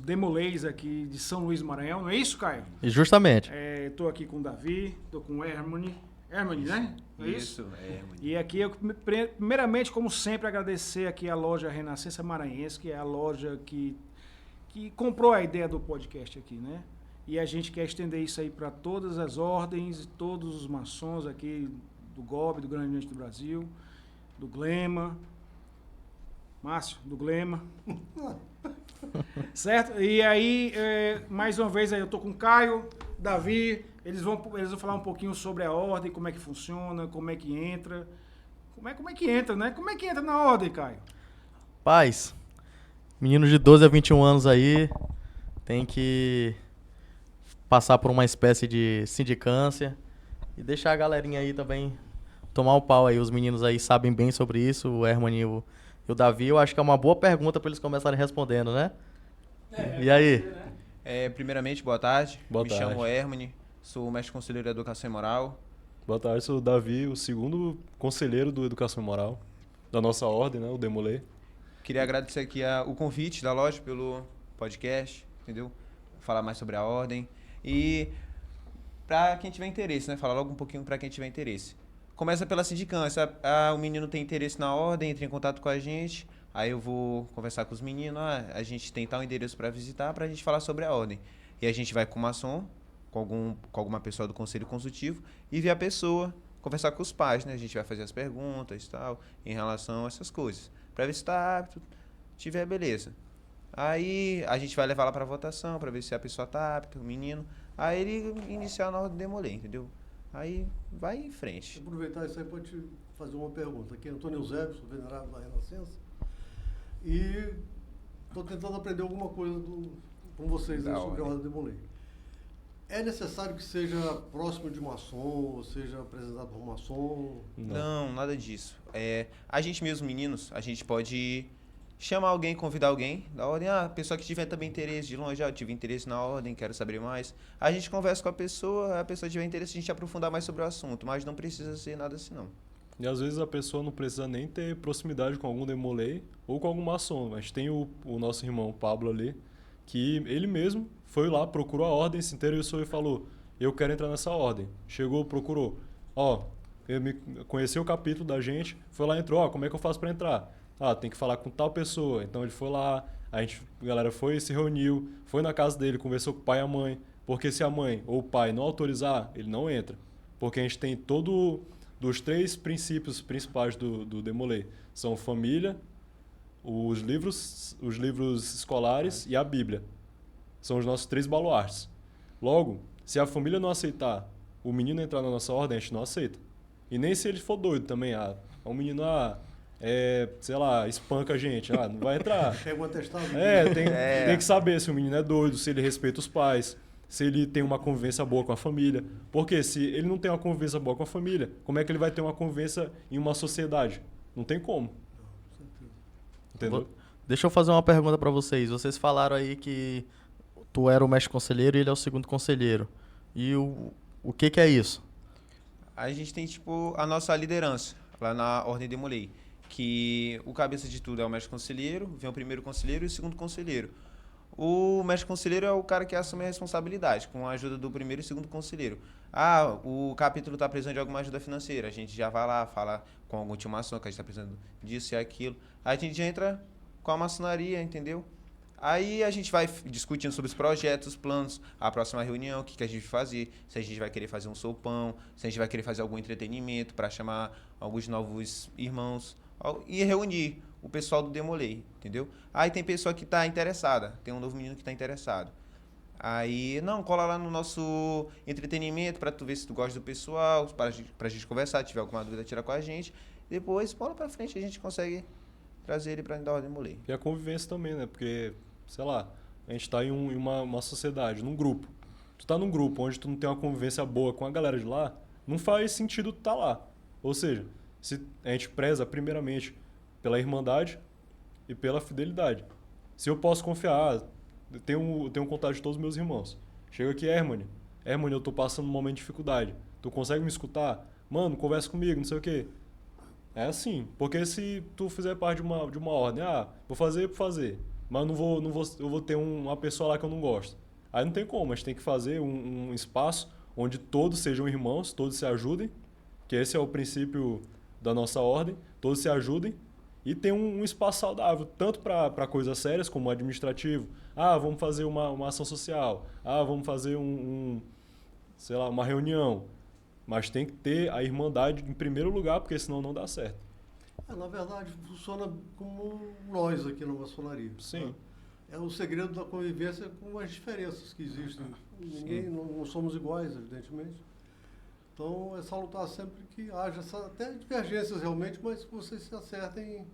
Demolês aqui de São Luís do Maranhão, não é isso, Caio? E justamente. Estou aqui com o Davi, estou com o Hermone. Hermone, né? Não é Isso, é Hermone. E aqui eu, primeiramente, como sempre, agradecer aqui a loja Renascença Maranhense, que é a loja que comprou a ideia do podcast aqui, né? E a gente quer estender isso aí para todas as ordens, todos os maçons aqui do GOB, do Grande Oriente do Brasil, do Glema, Márcio, do Glema. Certo? E aí, mais uma vez, aí eu tô com o Caio, Davi, eles vão falar um pouquinho sobre a ordem, como é que funciona, como é que entra. Como é que entra, né? Como é que entra na ordem, Caio? Paz, meninos de 12 a 21 anos aí tem que passar por uma espécie de sindicância e deixar a galerinha aí também tomar o pau aí. Os meninos aí sabem bem sobre isso, o Hermane e o Davi. Eu acho que é uma boa pergunta para eles começarem respondendo, né? E aí? Primeiramente, boa tarde. Boa Me tarde. chamo Hermone, sou mestre conselheiro de Educação e Moral. Boa tarde, sou o Davi, o segundo conselheiro do Educação e Moral, da nossa ordem, né, o Demolê. Queria agradecer aqui o convite da loja pelo podcast, entendeu? Falar mais sobre a ordem. E para quem tiver interesse, né? Falar logo um pouquinho para quem tiver interesse. Começa pela sindicância. O menino tem interesse na ordem, entra em contato com a gente. Aí eu vou conversar com os meninos. A gente tem tal endereço para visitar, para a gente falar sobre a ordem. E a gente vai com o maçom, com alguma pessoa do conselho consultivo, e ver a pessoa, conversar com os pais, né? A gente vai fazer as perguntas e tal, em relação a essas coisas. Para ver se está apto, tiver, beleza. Aí a gente vai levar lá para votação, para ver se a pessoa está apta, o menino. Aí ele iniciar na ordem de Demolê, entendeu? Aí vai em frente. Aproveitar isso aí para te fazer uma pergunta. Aqui é Antônio Eusébio, sou venerável da Renascença. E estou tentando aprender alguma coisa com vocês aí sobre a ordem de Demolê. É necessário que seja próximo de maçom, ou seja apresentado por maçom? Não, nada disso. A gente mesmo, meninos, a gente pode chamar alguém, convidar alguém da ordem. A pessoa que tiver também interesse de longe, eu tive interesse na ordem, quero saber mais. A gente conversa com a pessoa tiver interesse, a gente aprofundar mais sobre o assunto, mas não precisa ser nada assim, não. E às vezes a pessoa não precisa nem ter proximidade com algum Demolê ou com algum maçom. Mas tem o nosso irmão Pablo ali, que ele mesmo foi lá, procurou a ordem, se interessou e falou: eu quero entrar nessa ordem. Chegou, procurou. Ele conheceu o capítulo da gente, foi lá, entrou. Como é que eu faço para entrar? Tem que falar com tal pessoa. Então ele foi lá, a galera foi, se reuniu, foi na casa dele, conversou com o pai e a mãe. Porque se a mãe ou o pai não autorizar, ele não entra. Porque a gente tem dos 3 princípios principais do Demolê. São família, os livros escolares e a Bíblia. São os nossos 3 baluartes. Logo, se a família não aceitar o menino entrar na nossa ordem, a gente não aceita. E nem se ele for doido também. Um menino, sei lá, espanca a gente. Não vai entrar. Pega um atestado. Tem que saber se o menino é doido, se ele respeita os pais, se ele tem uma convivência boa com a família. Porque se ele não tem uma convivência boa com a família, como é que ele vai ter uma convivência em uma sociedade? Não tem como. Entendeu? Deixa eu fazer uma pergunta para vocês. Vocês falaram aí que tu era o mestre conselheiro e ele é o segundo conselheiro. E o que é isso? A gente tem, a nossa liderança lá na ordem de Demolê, que o cabeça de tudo é o mestre conselheiro, vem o primeiro conselheiro e o segundo conselheiro. O mestre conselheiro é o cara que assume a responsabilidade, com a ajuda do primeiro e segundo conselheiro. O capítulo está precisando de alguma ajuda financeira, a gente já vai lá, fala com algum tio maçom que a gente está precisando disso e aquilo. Aí a gente entra com a maçonaria, entendeu? Aí a gente vai discutindo sobre os projetos, os planos, a próxima reunião, o que a gente vai fazer, se a gente vai querer fazer um sopão, se a gente vai querer fazer algum entretenimento para chamar alguns novos irmãos e reunir o pessoal do Demolê, entendeu? Aí tem pessoa que está interessada, tem um novo menino que está interessado. Aí, cola lá no nosso entretenimento para tu ver se tu gosta do pessoal, pra gente conversar, tiver alguma dúvida, tira com a gente. Depois, bola pra frente, a gente consegue trazer ele pra dentro da ordem de Demolê. E a convivência também, né? Porque, sei lá, a gente tá em uma sociedade, num grupo. Tu tá num grupo onde tu não tem uma convivência boa com a galera de lá, não faz sentido tu tá lá. Ou seja, se a gente preza primeiramente pela irmandade e pela fidelidade. Se eu posso confiar, eu tenho contato de todos os meus irmãos. Chega aqui, Hermone, eu tô passando um momento de dificuldade. Tu consegue me escutar? Mano, conversa comigo, não sei o quê. É assim, porque se tu fizer parte de uma ordem, vou fazer por fazer, mas eu vou ter uma pessoa lá que eu não gosto. Aí não tem como, a gente tem que fazer um espaço onde todos sejam irmãos, todos se ajudem, que esse é o princípio da nossa ordem, todos se ajudem, e tem um espaço saudável, tanto para coisas sérias como administrativo. Vamos fazer uma ação social. Vamos fazer sei lá, uma reunião. Mas tem que ter a irmandade em primeiro lugar, porque senão não dá certo. Na verdade, funciona como nós aqui na maçonaria. Sim. Tá? É o segredo da convivência com as diferenças que existem. Ninguém, não somos iguais, evidentemente. Então, é salutar sempre que haja até divergências realmente, mas que vocês se acertem.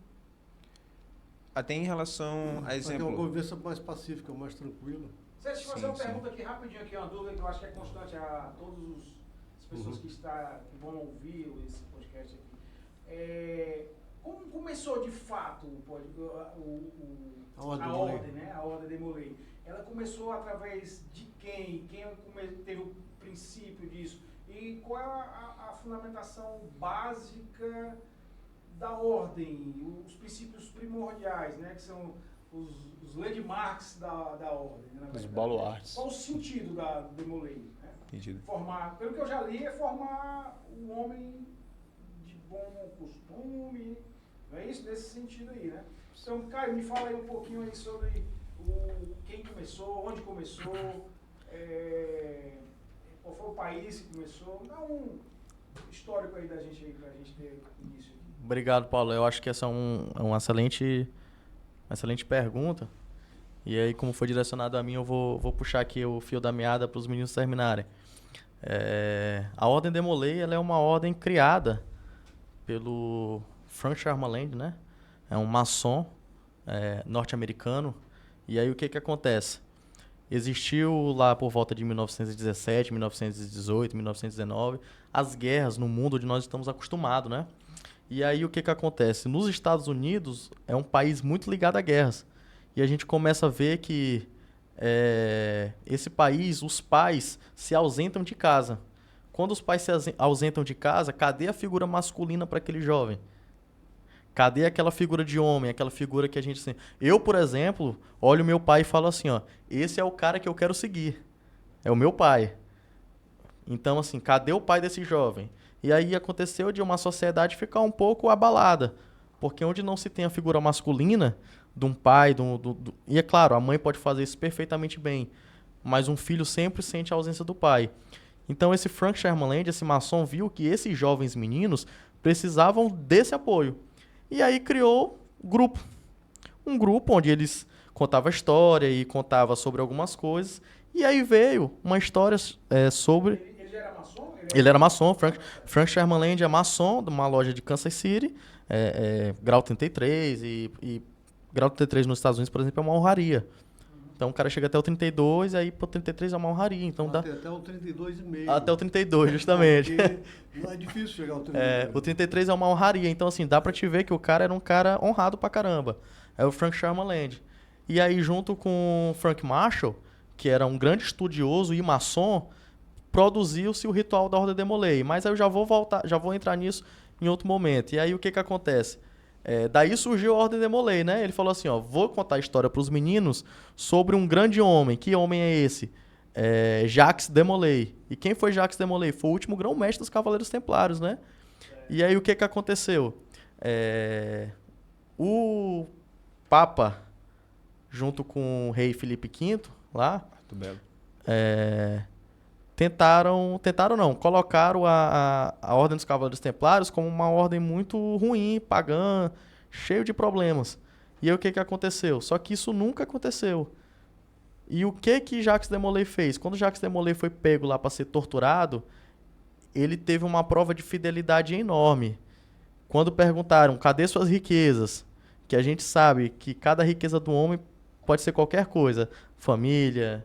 Até em relação a Para ter exemplo... uma convivência mais pacífica, mais tranquila. Deixa eu fazer uma Sim. pergunta aqui rapidinho, aqui, uma dúvida que eu acho que é constante a todas as pessoas que vão ouvir esse podcast aqui. Como começou de fato A ordem a de Molay. ordem, né? A ordem de Molay? Ela começou através de quem? Quem teve o princípio disso? E qual é a fundamentação básica da ordem, os princípios primordiais, né? Que são os landmarks da ordem. Né, Os baluartes. Qual o sentido da Demolay? Né? Entendido. Formar, pelo que eu já li, é formar um homem de bom costume, não é isso? Nesse sentido aí, né? Então, Caio, me fala aí um pouquinho aí sobre quem começou, onde começou, qual foi o país que começou. Dá um histórico aí da gente aí, pra gente ter início aqui. Obrigado, Paulo. Eu acho que essa é uma excelente pergunta. E aí, como foi direcionado a mim, eu vou puxar aqui o fio da meada para os meninos terminarem. A Ordem de Molay, ela é uma ordem criada pelo Frank Charmelaine, né? É um maçom norte-americano. E aí, o que acontece? Existiu lá por volta de 1917, 1918, 1919, as guerras no mundo onde nós estamos acostumados, né? E aí o que acontece? Nos Estados Unidos é um país muito ligado a guerras. E a gente começa a ver que esse país, os pais se ausentam de casa. Quando os pais se ausentam de casa, cadê a figura masculina para aquele jovem? Cadê aquela figura de homem, aquela figura que a gente... Assim, eu, por exemplo, olho meu pai e falo assim, ó, esse é o cara que eu quero seguir. É o meu pai. Então, assim, cadê o pai desse jovem? E aí aconteceu de uma sociedade ficar um pouco abalada. Porque onde não se tem a figura masculina de um pai... E é claro, a mãe pode fazer isso perfeitamente bem. Mas um filho sempre sente a ausência do pai. Então esse Frank Charmelaine, esse maçom, viu que esses jovens meninos precisavam desse apoio. E aí criou um grupo onde eles contavam história e contavam sobre algumas coisas. E aí veio uma história sobre... Ele já era maçom? Ele era maçom. Frank Charmelaine é maçom de uma loja de Kansas City, grau 33. E grau 33 nos Estados Unidos, por exemplo, é uma honraria. Então o cara chega até o 32, aí pro 33 é uma honraria. Então dá Até o 32,5. até o 32, justamente. Não é difícil chegar ao 32. O 33 é uma honraria. Então, assim, dá pra te ver que o cara era um cara honrado pra caramba. É o Frank Charmelaine. E aí, junto com o Frank Marshall, que era um grande estudioso e maçom, produziu-se o ritual da Ordem de Molay. Mas aí eu já vou entrar nisso em outro momento. E aí, o que acontece? Daí surgiu a Ordem de Molay, né? Ele falou assim, ó, vou contar a história para os meninos sobre um grande homem. Que homem é esse? Jacques de Molay. E quem foi Jacques de Molay? Foi o último grão-mestre dos Cavaleiros Templários, né? E aí o que aconteceu? O Papa, junto com o rei Felipe V, lá, Muito belo. colocaram a Ordem dos Cavaleiros Templários como uma ordem muito ruim, pagã, cheio de problemas. E aí o que aconteceu? Só que isso nunca aconteceu. E o que Jacques de Molay fez? Quando Jacques de Molay foi pego lá para ser torturado, ele teve uma prova de fidelidade enorme. Quando perguntaram, cadê suas riquezas? Que a gente sabe que cada riqueza do homem pode ser qualquer coisa. Família.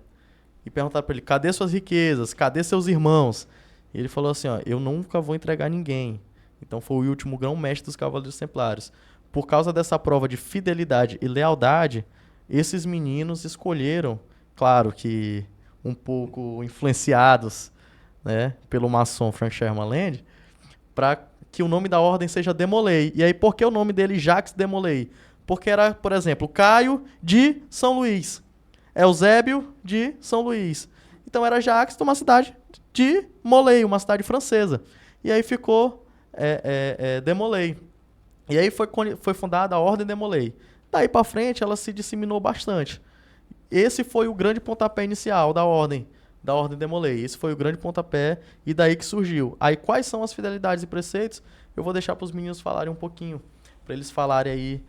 E perguntaram para ele, cadê suas riquezas? Cadê seus irmãos? E ele falou assim, ó, eu nunca vou entregar ninguém. Então foi o último grão-mestre dos Cavaleiros Templários. Por causa dessa prova de fidelidade e lealdade, esses meninos escolheram, claro que um pouco influenciados, né, pelo maçom Frank Charmelaine, para que o nome da ordem seja de Molay. E aí, por que o nome dele Jacques de Molay? Porque era, por exemplo, Caio de São Luís, Eusébio de São Luís. Então era Jacques de uma cidade de Molay, uma cidade francesa. E aí ficou Demolay. E aí foi fundada a Ordem Demolay. Daí para frente ela se disseminou bastante. Esse foi o grande pontapé inicial da Ordem Demolay. Esse foi o grande pontapé e daí que surgiu. Aí quais são as fidelidades e preceitos? Eu vou deixar para os meninos falarem um pouquinho, para eles falarem aí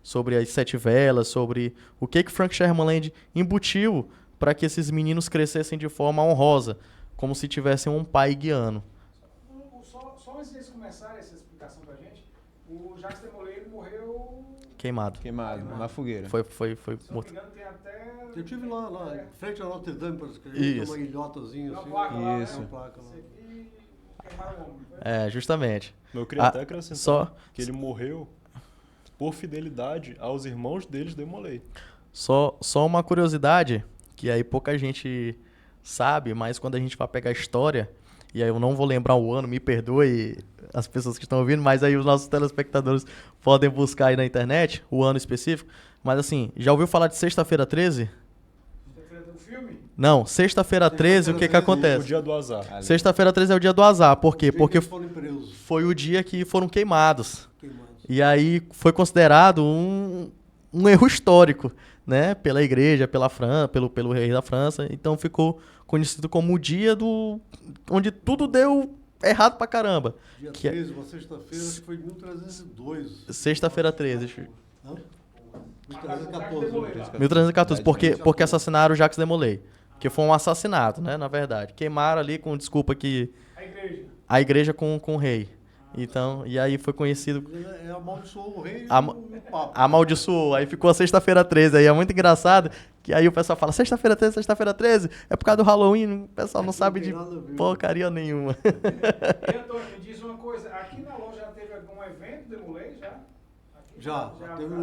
sobre as 7 velas, sobre o que Frank Sherman Land embutiu para que esses meninos crescessem de forma honrosa, como se tivessem um pai guiando. Só antes de começarem essa explicação pra gente, o Jacques Demolay ele morreu... Queimado. Na fogueira. Foi Se não me morto. engano, tem até... Eu estive lá em frente a Notre Dame, parece que Isso. uma ilhotazinha assim. Uma placa lá, né? Isso. Uma placa lá. E queimaram o homem, não foi? Justamente. Eu queria até acrescentar só- que ele morreu por fidelidade aos irmãos deles Demolay. Só uma curiosidade, que aí pouca gente sabe, mas quando a gente vai pegar a história, e aí eu não vou lembrar o ano, me perdoe as pessoas que estão ouvindo, mas aí os nossos telespectadores podem buscar aí na internet o ano específico. Mas assim, já ouviu falar de Sexta-feira 13? Sexta-feira do filme? Não, Sexta-feira 13, o que O acontece? dia do azar. Sexta-feira 13 é o dia do azar, por quê? Porque Eles foram presos, foi o dia que foram queimados. queimados. E aí foi considerado um erro histórico, né? Pela igreja, pelo rei da França. Então ficou conhecido como o dia onde tudo deu errado pra caramba. Dia Que é- 13, uma sexta-feira, acho que foi em 1302. Sexta-feira 13. Não? 1314. 1314, porque assassinaram o Jacques Demolay. Que foi um assassinato, né? Na verdade. Queimaram ali com desculpa que A igreja. a igreja com o rei. Então, e aí foi conhecido... Amaldiçoou o rei e Ama- o papa. Amaldiçoou, aí ficou a Sexta-feira 13, aí é muito engraçado, que aí o pessoal fala, Sexta-feira 13, é por causa do Halloween, o pessoal não sabe de tem nada a ver. porcaria nenhuma. E Antônio, me diz uma coisa, aqui na loja já teve algum evento Demolay já? Aqui Já, já. teve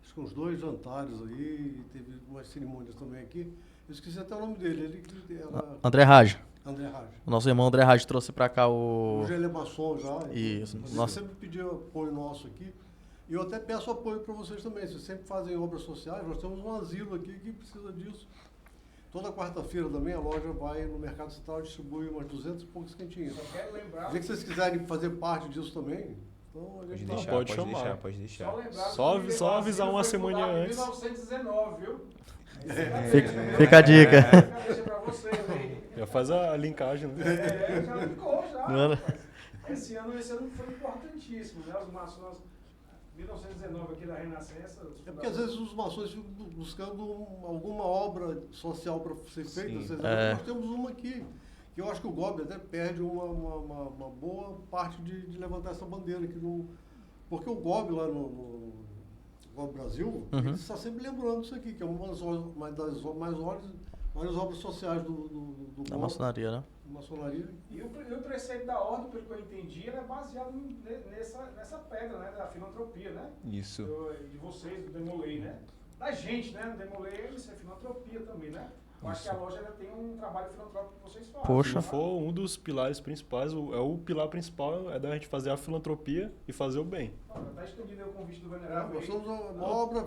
acho que uns 2 jantares aí, teve umas cerimônias também aqui. Eu esqueci até o nome dele, ele que era André Raj, André Raj. o nosso irmão André Raj trouxe pra cá o... Hoje ele é maçom já. Isso, Ele nossa. sempre pediu apoio nosso aqui. E eu até peço apoio para vocês também. Vocês sempre fazem obras sociais, nós temos um asilo aqui que precisa disso. Toda quarta-feira também a loja vai no Mercado Central e distribui umas 200 e poucas quentinhas. Só quero lembrar. Se vocês quiserem fazer parte disso também, então a Pode gente deixar, pode pode chamar. deixar, pode deixar. Só lembrar Só- que só o avisar asilo uma foi semaninha fundado antes. Em 1919, viu? Fica a dica. Deixa pra vocês aí. Já faz a linkagem, né? Já ficou, já. Não, né? rapaz. Esse ano foi importantíssimo, né? Os maçons, 1919 aqui da Renascença. É porque às vezes os maçons ficam buscando alguma obra social para ser feita. Sim. Nós temos uma aqui, que eu acho que o Gobi até perde uma boa parte de levantar essa bandeira aqui no. Porque o Gobi lá no Gobi Brasil, ele está sempre lembrando isso aqui, que é uma das maiores obras sociais do Da Gobi, maçonaria, né? maçonaria. E o preceito da ordem, pelo que eu entendi, ele é baseado nessa pedra, né? Da filantropia, né? Isso. De vocês, do Demolay, né? Da gente, né? No Demolay, isso é filantropia também, né? Eu acho que a loja ainda tem um trabalho filantrópico que vocês fazem. Poxa. Se for um dos pilares principais, o pilar principal é da gente fazer a filantropia e fazer o bem. Está estendido aí o convite do venerável. Nós somos uma obra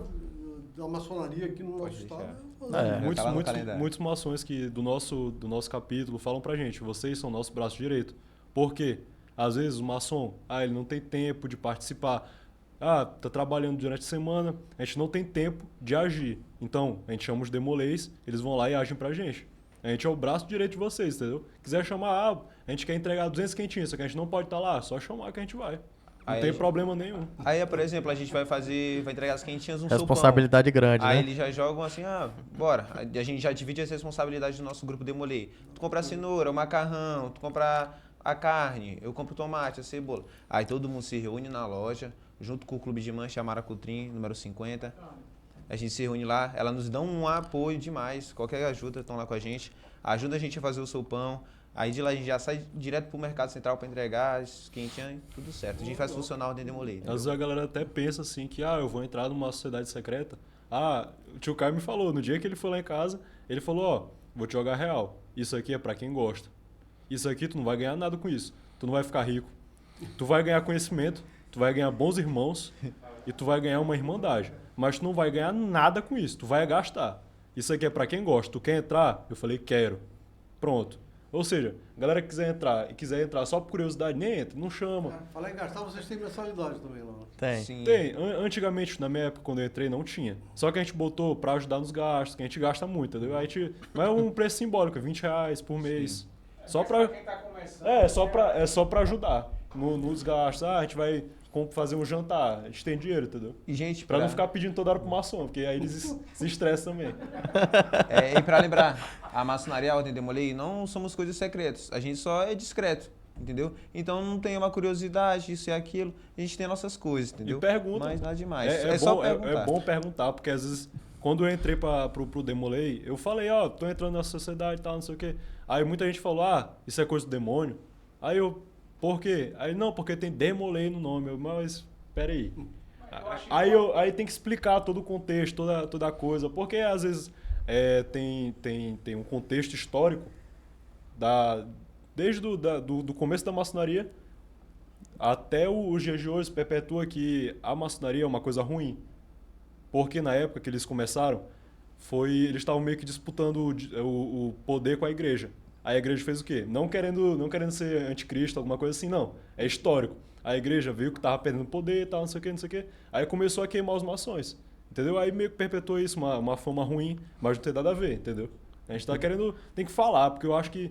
da maçonaria aqui no nosso deixar. estado. Já tá lá no calendário. Muitos maçons que do nosso capítulo falam pra gente, vocês são nosso braço direito. Por quê? Às vezes o maçom, ele não tem tempo de participar. Tá trabalhando durante a semana, a gente não tem tempo de agir. Então, a gente chama os demolês, eles vão lá e agem pra gente. A gente é o braço direito de vocês, entendeu? Quiser chamar, a gente quer entregar 200 quentinhas, só que a gente não pode estar lá, só chamar que a gente vai. Não Aí tem a gente- problema nenhum. Aí, por exemplo, a gente vai entregar as quentinhas no Responsabilidade grande, Aí né? eles já jogam assim, bora. Aí a gente já divide as responsabilidades do nosso grupo Demolay. Tu compra a cenoura, o macarrão, tu compra a carne, eu compro o tomate, a cebola. Aí todo mundo se reúne na loja, junto com o Clube de Mancha Maracutrim, número 50. A gente se reúne lá, ela nos dá um apoio demais, qualquer ajuda, estão lá com a gente. Ajuda a gente a fazer o sopão. Aí de lá a gente já sai direto pro Mercado Central para entregar as quentinhas, tudo certo. A gente faz funcionar a ordem Demolay. Às vezes a galera até pensa assim que, eu vou entrar numa sociedade secreta. O tio Caio me falou, no dia que ele foi lá em casa, ele falou, vou te jogar real. Isso aqui é pra quem gosta. Isso aqui tu não vai ganhar nada com isso. Tu não vai ficar rico. Tu vai ganhar conhecimento, tu vai ganhar bons irmãos e tu vai ganhar uma irmandade. Mas tu não vai ganhar nada com isso, tu vai gastar. Isso aqui é pra quem gosta. Tu quer entrar? Eu falei, quero. Pronto. Ou seja, a galera que quiser entrar só por curiosidade, nem entra, não chama. Falar em gastar, vocês têm mensalidade também lá. Tem. Sim. Tem. Antigamente, na minha época, quando eu entrei, não tinha. Só que a gente botou pra ajudar nos gastos, que a gente gasta muito, entendeu? A gente, mas é um preço simbólico, R$20 por mês. Só pra... quem tá começando, É só pra ajudar nos gastos. Ah, a gente vai fazer um jantar, a gente tem dinheiro, entendeu? E, gente, Pra não ficar pedindo toda hora pro maçom, porque aí eles se estressam também. E pra lembrar, a maçonaria, a Ordem de Demolei, não somos coisas secretas. A gente só é discreto, entendeu? Então não tem uma curiosidade, isso e aquilo. A gente tem nossas coisas, entendeu? E pergunta. Mas nada demais. Só só perguntar. É bom perguntar, porque às vezes, quando eu entrei pro Demolei, eu falei, ó, tô entrando na sociedade e tal, não sei o quê. Aí muita gente falou, isso é coisa do demônio. Aí eu, por quê? Aí, não, porque tem Demolei no nome. Eu, mas, peraí. Aí tem que explicar todo o contexto, toda a coisa. Porque às vezes tem um contexto histórico desde do começo da maçonaria até os dias de hoje, perpetua que a maçonaria é uma coisa ruim. Porque na época que eles começaram, eles estavam meio que disputando o poder com a igreja. Aí a igreja fez o quê? Não querendo ser anticristo, alguma coisa assim, não. É histórico. A igreja viu que estava perdendo poder e tal, não sei o quê, não sei o quê. Aí começou a queimar os maçons. Entendeu? Aí meio que perpetuou isso, uma fama ruim, mas não tem nada a ver, entendeu? A gente tá querendo... Tem que falar, porque eu acho que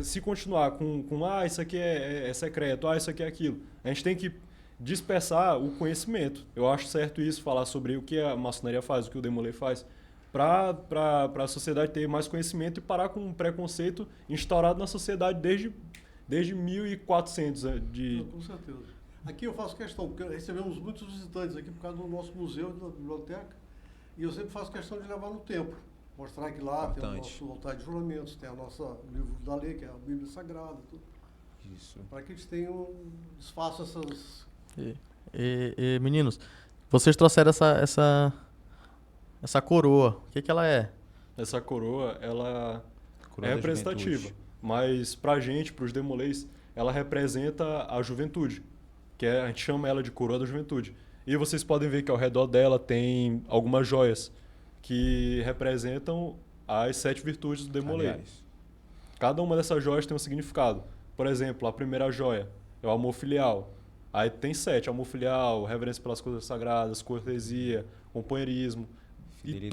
se continuar com isso aqui é secreto, isso aqui é aquilo, a gente tem que dispersar o conhecimento. Eu acho certo isso, falar sobre o que a maçonaria faz, o que o Demolei faz, para a sociedade ter mais conhecimento e parar com um preconceito instaurado na sociedade desde 1400. Com certeza. Aqui eu faço questão, porque recebemos muitos visitantes aqui por causa do nosso museu e da biblioteca, e eu sempre faço questão de levar no templo. Mostrar que lá tem o nosso altar de juramentos, tem o nosso livro da lei, que é a Bíblia Sagrada, tudo. Isso. Para que eles tenham, desfaçam essas... E, meninos, vocês trouxeram essa coroa. O que ela é? Essa coroa, ela Coroa é da representativa. juventude. Mas pra gente, pros Demoleis, ela representa a juventude. A gente chama ela de coroa da juventude. E vocês podem ver que ao redor dela tem algumas joias que representam as 7 virtudes do Demolei. Aliás, Cada uma dessas joias tem um significado. Por exemplo, a primeira joia é o amor filial. Aí tem 7, amor filial, reverência pelas coisas sagradas, cortesia, companheirismo. Fidelidade. E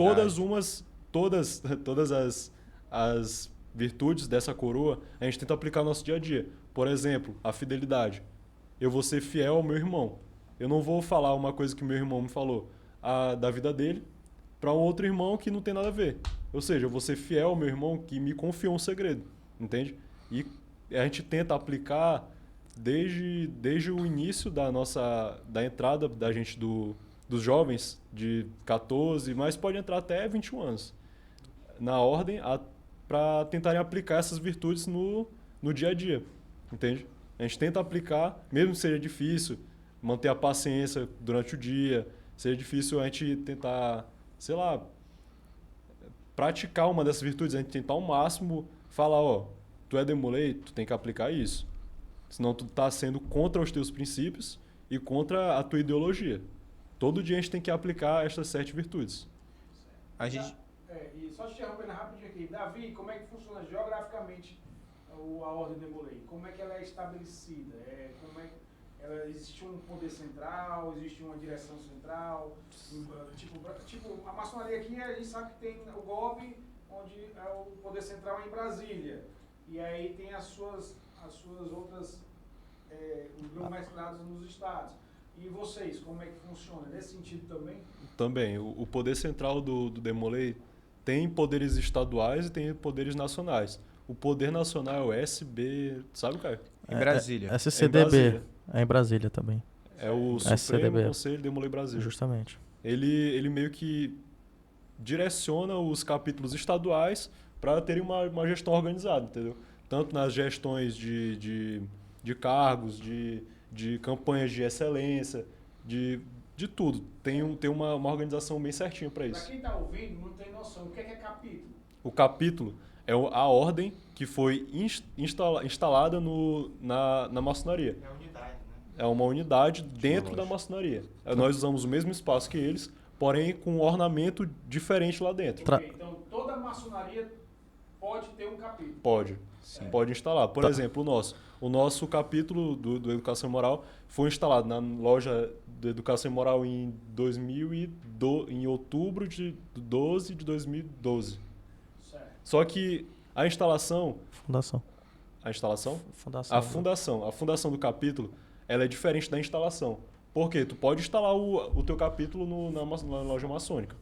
todas as virtudes dessa coroa, a gente tenta aplicar no nosso dia a dia. Por exemplo, a fidelidade. Eu vou ser fiel ao meu irmão. Eu não vou falar uma coisa que meu irmão me falou da vida dele para um outro irmão que não tem nada a ver. Ou seja, eu vou ser fiel ao meu irmão que me confiou um segredo, entende? E a gente tenta aplicar desde o início da entrada da gente dos jovens de 14, mas pode entrar até 21 anos, na ordem, para tentarem aplicar essas virtudes no dia a dia, entende? A gente tenta aplicar, mesmo que seja difícil, manter a paciência durante o dia, seja difícil a gente tentar, sei lá, praticar uma dessas virtudes, a gente tentar ao máximo falar, tu é Demolei, tu tem que aplicar isso. Senão tu tá sendo contra os teus princípios e contra a tua ideologia. Todo dia a gente tem que aplicar estas 7 virtudes. a gente... E só te interrompendo rapidinho aqui. Davi, como é que funciona geograficamente a Ordem Demolei? Como é que ela é estabelecida? Existe um poder central? Existe uma direção central? Tipo, a maçonaria aqui, a gente sabe que tem o GOB, onde o poder central é em Brasília. E aí tem as suas outras grão-mestrados nos estados. E vocês, como é que funciona? Nesse sentido também? Também. O poder central do Demolei tem poderes estaduais e tem poderes nacionais. O poder nacional é o SB... Sabe, Caio? Em Brasília. SCDB. É em Brasília também. É o Supremo SCDB. Conselho Demolei Brasil. Justamente. Ele meio que direciona os capítulos estaduais para terem uma gestão organizada, entendeu? Tanto nas gestões de cargos, de campanhas de excelência, de tudo. Tem uma organização bem certinha para isso. Para quem está ouvindo, não tem noção. O que é capítulo? O capítulo é a ordem que foi instalada na maçonaria. É a unidade, né? é uma unidade dentro da maçonaria. Nós usamos o mesmo espaço que eles, porém com um ornamento diferente lá dentro. Ok, então toda maçonaria pode ter um capítulo. Pode. Pode instalar. Por exemplo, o nosso capítulo do Educação e Moral foi instalado na loja de Educação e Moral em outubro de 2012. Certo. Só que a instalação... Fundação. A instalação? Fundação. A fundação do capítulo, ela é diferente da instalação. Por quê? Tu pode instalar o teu capítulo na loja maçônica.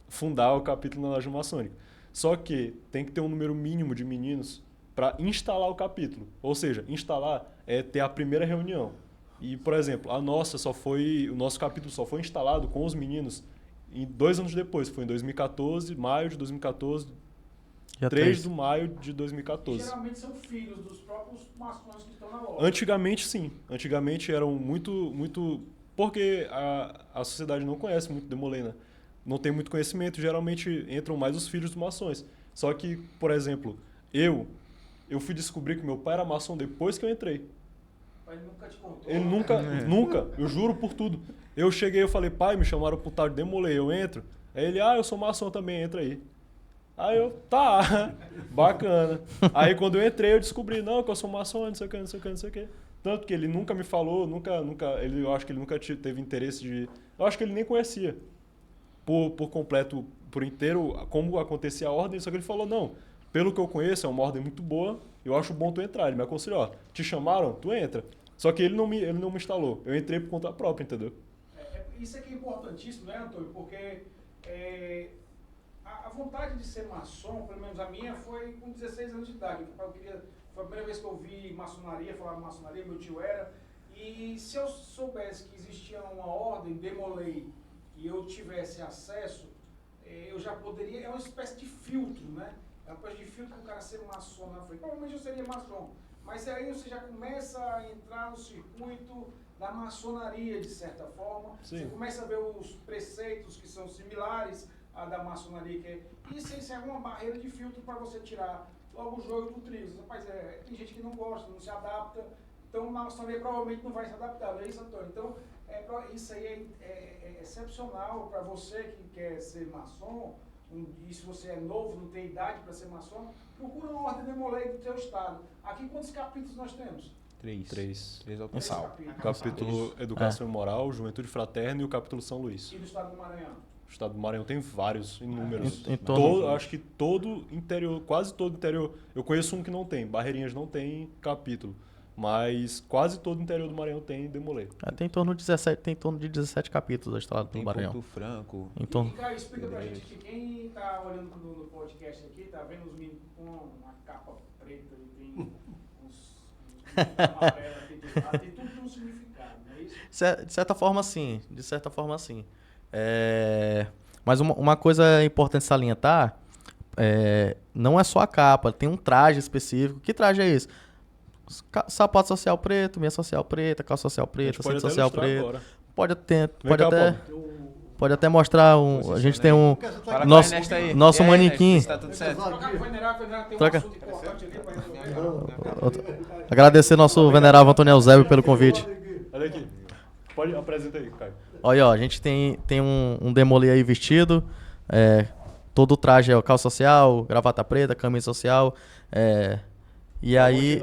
Fundar o capítulo na loja maçônica. Só que tem que ter um número mínimo de meninos para instalar o capítulo. Ou seja, instalar é ter a primeira reunião. E, por exemplo, o nosso capítulo só foi instalado com os meninos 2 anos depois. Foi em 2014, maio de 2014, 3 de maio de 2014. Geralmente são filhos dos próprios maçons que estão na loja. Antigamente, sim. Antigamente eram muito... Porque a sociedade não conhece muito Demolay, né? Não tem muito conhecimento. Geralmente entram mais os filhos dos maçons. Só que, por exemplo, eu fui descobrir que meu pai era maçom depois que eu entrei. Mas ele nunca te contou. Ele nunca, eu juro por tudo. Eu cheguei, eu falei, pai, me chamaram pro tal de Demolay, eu entro. Aí ele, eu sou maçom também, entra aí. Aí eu, tá, bacana. Aí quando eu entrei, eu descobri, não, que eu sou maçom, não sei o que. Tanto que ele nunca me falou, eu acho que ele nunca teve interesse de... Eu acho que ele nem conhecia por completo, por inteiro, como acontecia a ordem, só que ele falou, não, pelo que eu conheço, é uma ordem muito boa, eu acho bom tu entrar. Ele me aconselhou, te chamaram, tu entra. Só que ele não me instalou, eu entrei por conta própria, entendeu? Isso aqui é importantíssimo, né, Antônio? Porque a vontade de ser maçom, pelo menos a minha, foi com 16 anos de idade. Foi a primeira vez que eu vi maçonaria, falava maçonaria, meu tio era. E se eu soubesse que existia uma ordem, Demolay, e eu tivesse acesso, eu já poderia... É uma espécie de filtro, né? É uma espécie de filtro para o cara ser maçom na frente. Provavelmente eu seria maçom. Mas aí você já começa a entrar no circuito da maçonaria, de certa forma. Sim. Você começa a ver os preceitos que são similares à da maçonaria. Isso é uma barreira de filtro para você tirar logo o joio do trigo. Rapaz, tem gente que não gosta, não se adapta. Então, a maçonaria provavelmente não vai se adaptar. Não é isso, Antônio? Então, isso aí é excepcional para você que quer ser maçom. E se você é novo, não tem idade para ser maçom, procura uma ordem Demolay do teu estado. Aqui, quantos capítulos nós temos? 3 ao Três total. capítulos. O capítulo Educação e Moral, Juventude Fraterna e o capítulo São Luís. E do estado do Maranhão? O estado do Maranhão tem vários, inúmeros. Acho que todo interior, quase todo interior. Eu conheço um que não tem, Barreirinhas não tem capítulo. Mas quase todo o interior do Maranhão tem Demolay. Tem em torno de 17 capítulos da história do Maranhão. Ponto Franco. Em torno... E, cara, explica pra gente que quem tá olhando no podcast aqui, tá vendo os meninos com uma capa preta e tem uns amarelos aqui de lado, tem tudo um significado, não é isso? De certa forma, sim. Mas uma coisa importante salientar, não é só a capa, tem um traje específico. Que traje é esse? Sapato social preto, meia social preta, calça social preta, cinto social preto. Pode até mostrar a gente tem um nosso manequim. Tá tudo certo. Trocar com o venerável tem um Troca. assunto importante ali pra resolver. Agradecer nosso venerável Antônio Eusébio pelo convite. Olha aqui. Pode apresentar aí, Caio. Olha, a gente tem um Demolay aí vestido. Todo o traje é calça social, gravata preta, camisa social. E aí,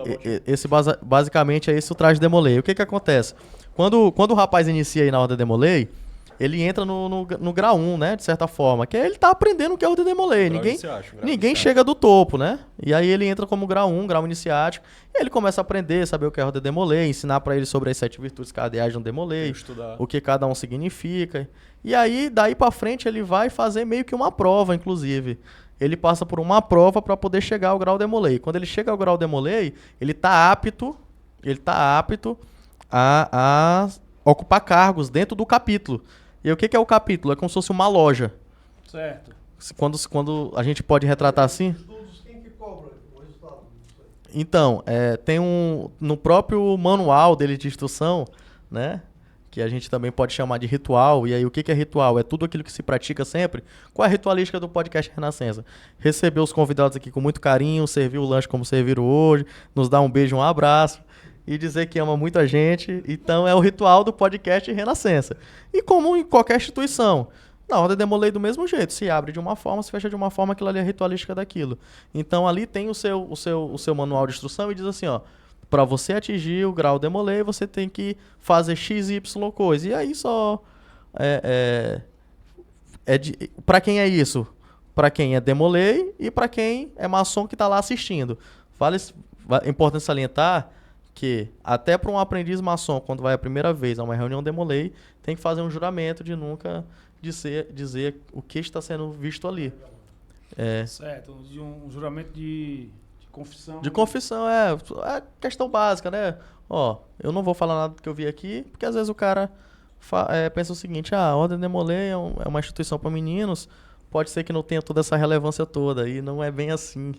basicamente é esse o traje Demolay. O que acontece? Quando o rapaz inicia aí na ordem Demolay, ele entra no grau 1, né? De certa forma. Que ele tá aprendendo o que é a ordem Demolay. Ninguém chega do topo, né? E aí ele entra como grau 1, grau iniciático. E ele começa a aprender, saber o que é a ordem Demolay, ensinar pra ele sobre as 7 virtudes cardeais do Demolay, o que cada um significa. E aí, daí pra frente, ele vai fazer meio que uma prova, inclusive. Ele passa por uma prova para poder chegar ao grau Demolay. Quando ele chega ao grau Demolay, ele tá apto a ocupar cargos dentro do capítulo. E o que é o capítulo? É como se fosse uma loja. Certo. Quando a gente pode retratar assim? Quem que cobra o resultado disso aí? Então, tem no próprio manual dele de instrução, né? Que a gente também pode chamar de ritual. E aí, o que é ritual? É tudo aquilo que se pratica sempre. Qual é a ritualística do podcast Renascença? Receber os convidados aqui com muito carinho, servir o lanche como serviram hoje, nos dar um beijo, um abraço. e dizer que ama muito a gente. Então é o ritual do podcast Renascença. E como em qualquer instituição, na Ordem Demolei do mesmo jeito. Se abre de uma forma, se fecha de uma forma, aquilo ali é ritualística daquilo. Então ali tem o seu manual de instrução e diz assim, ó, para você atingir o grau Demolei, você tem que fazer X, Y coisa. E aí só... Para quem é isso? Para quem é Demolei e para quem é maçom que está lá assistindo. É importante salientar que até para um aprendiz maçom, quando vai a primeira vez a uma reunião Demolei, tem que fazer um juramento de nunca dizer o que está sendo visto ali. Certo, de um juramento de confissão. De confissão, é questão básica, né? Ó, eu não vou falar nada do que eu vi aqui, porque às vezes o cara pensa o seguinte, a Ordem Demolei é uma instituição para meninos, pode ser que não tenha toda essa relevância toda, e não é bem assim.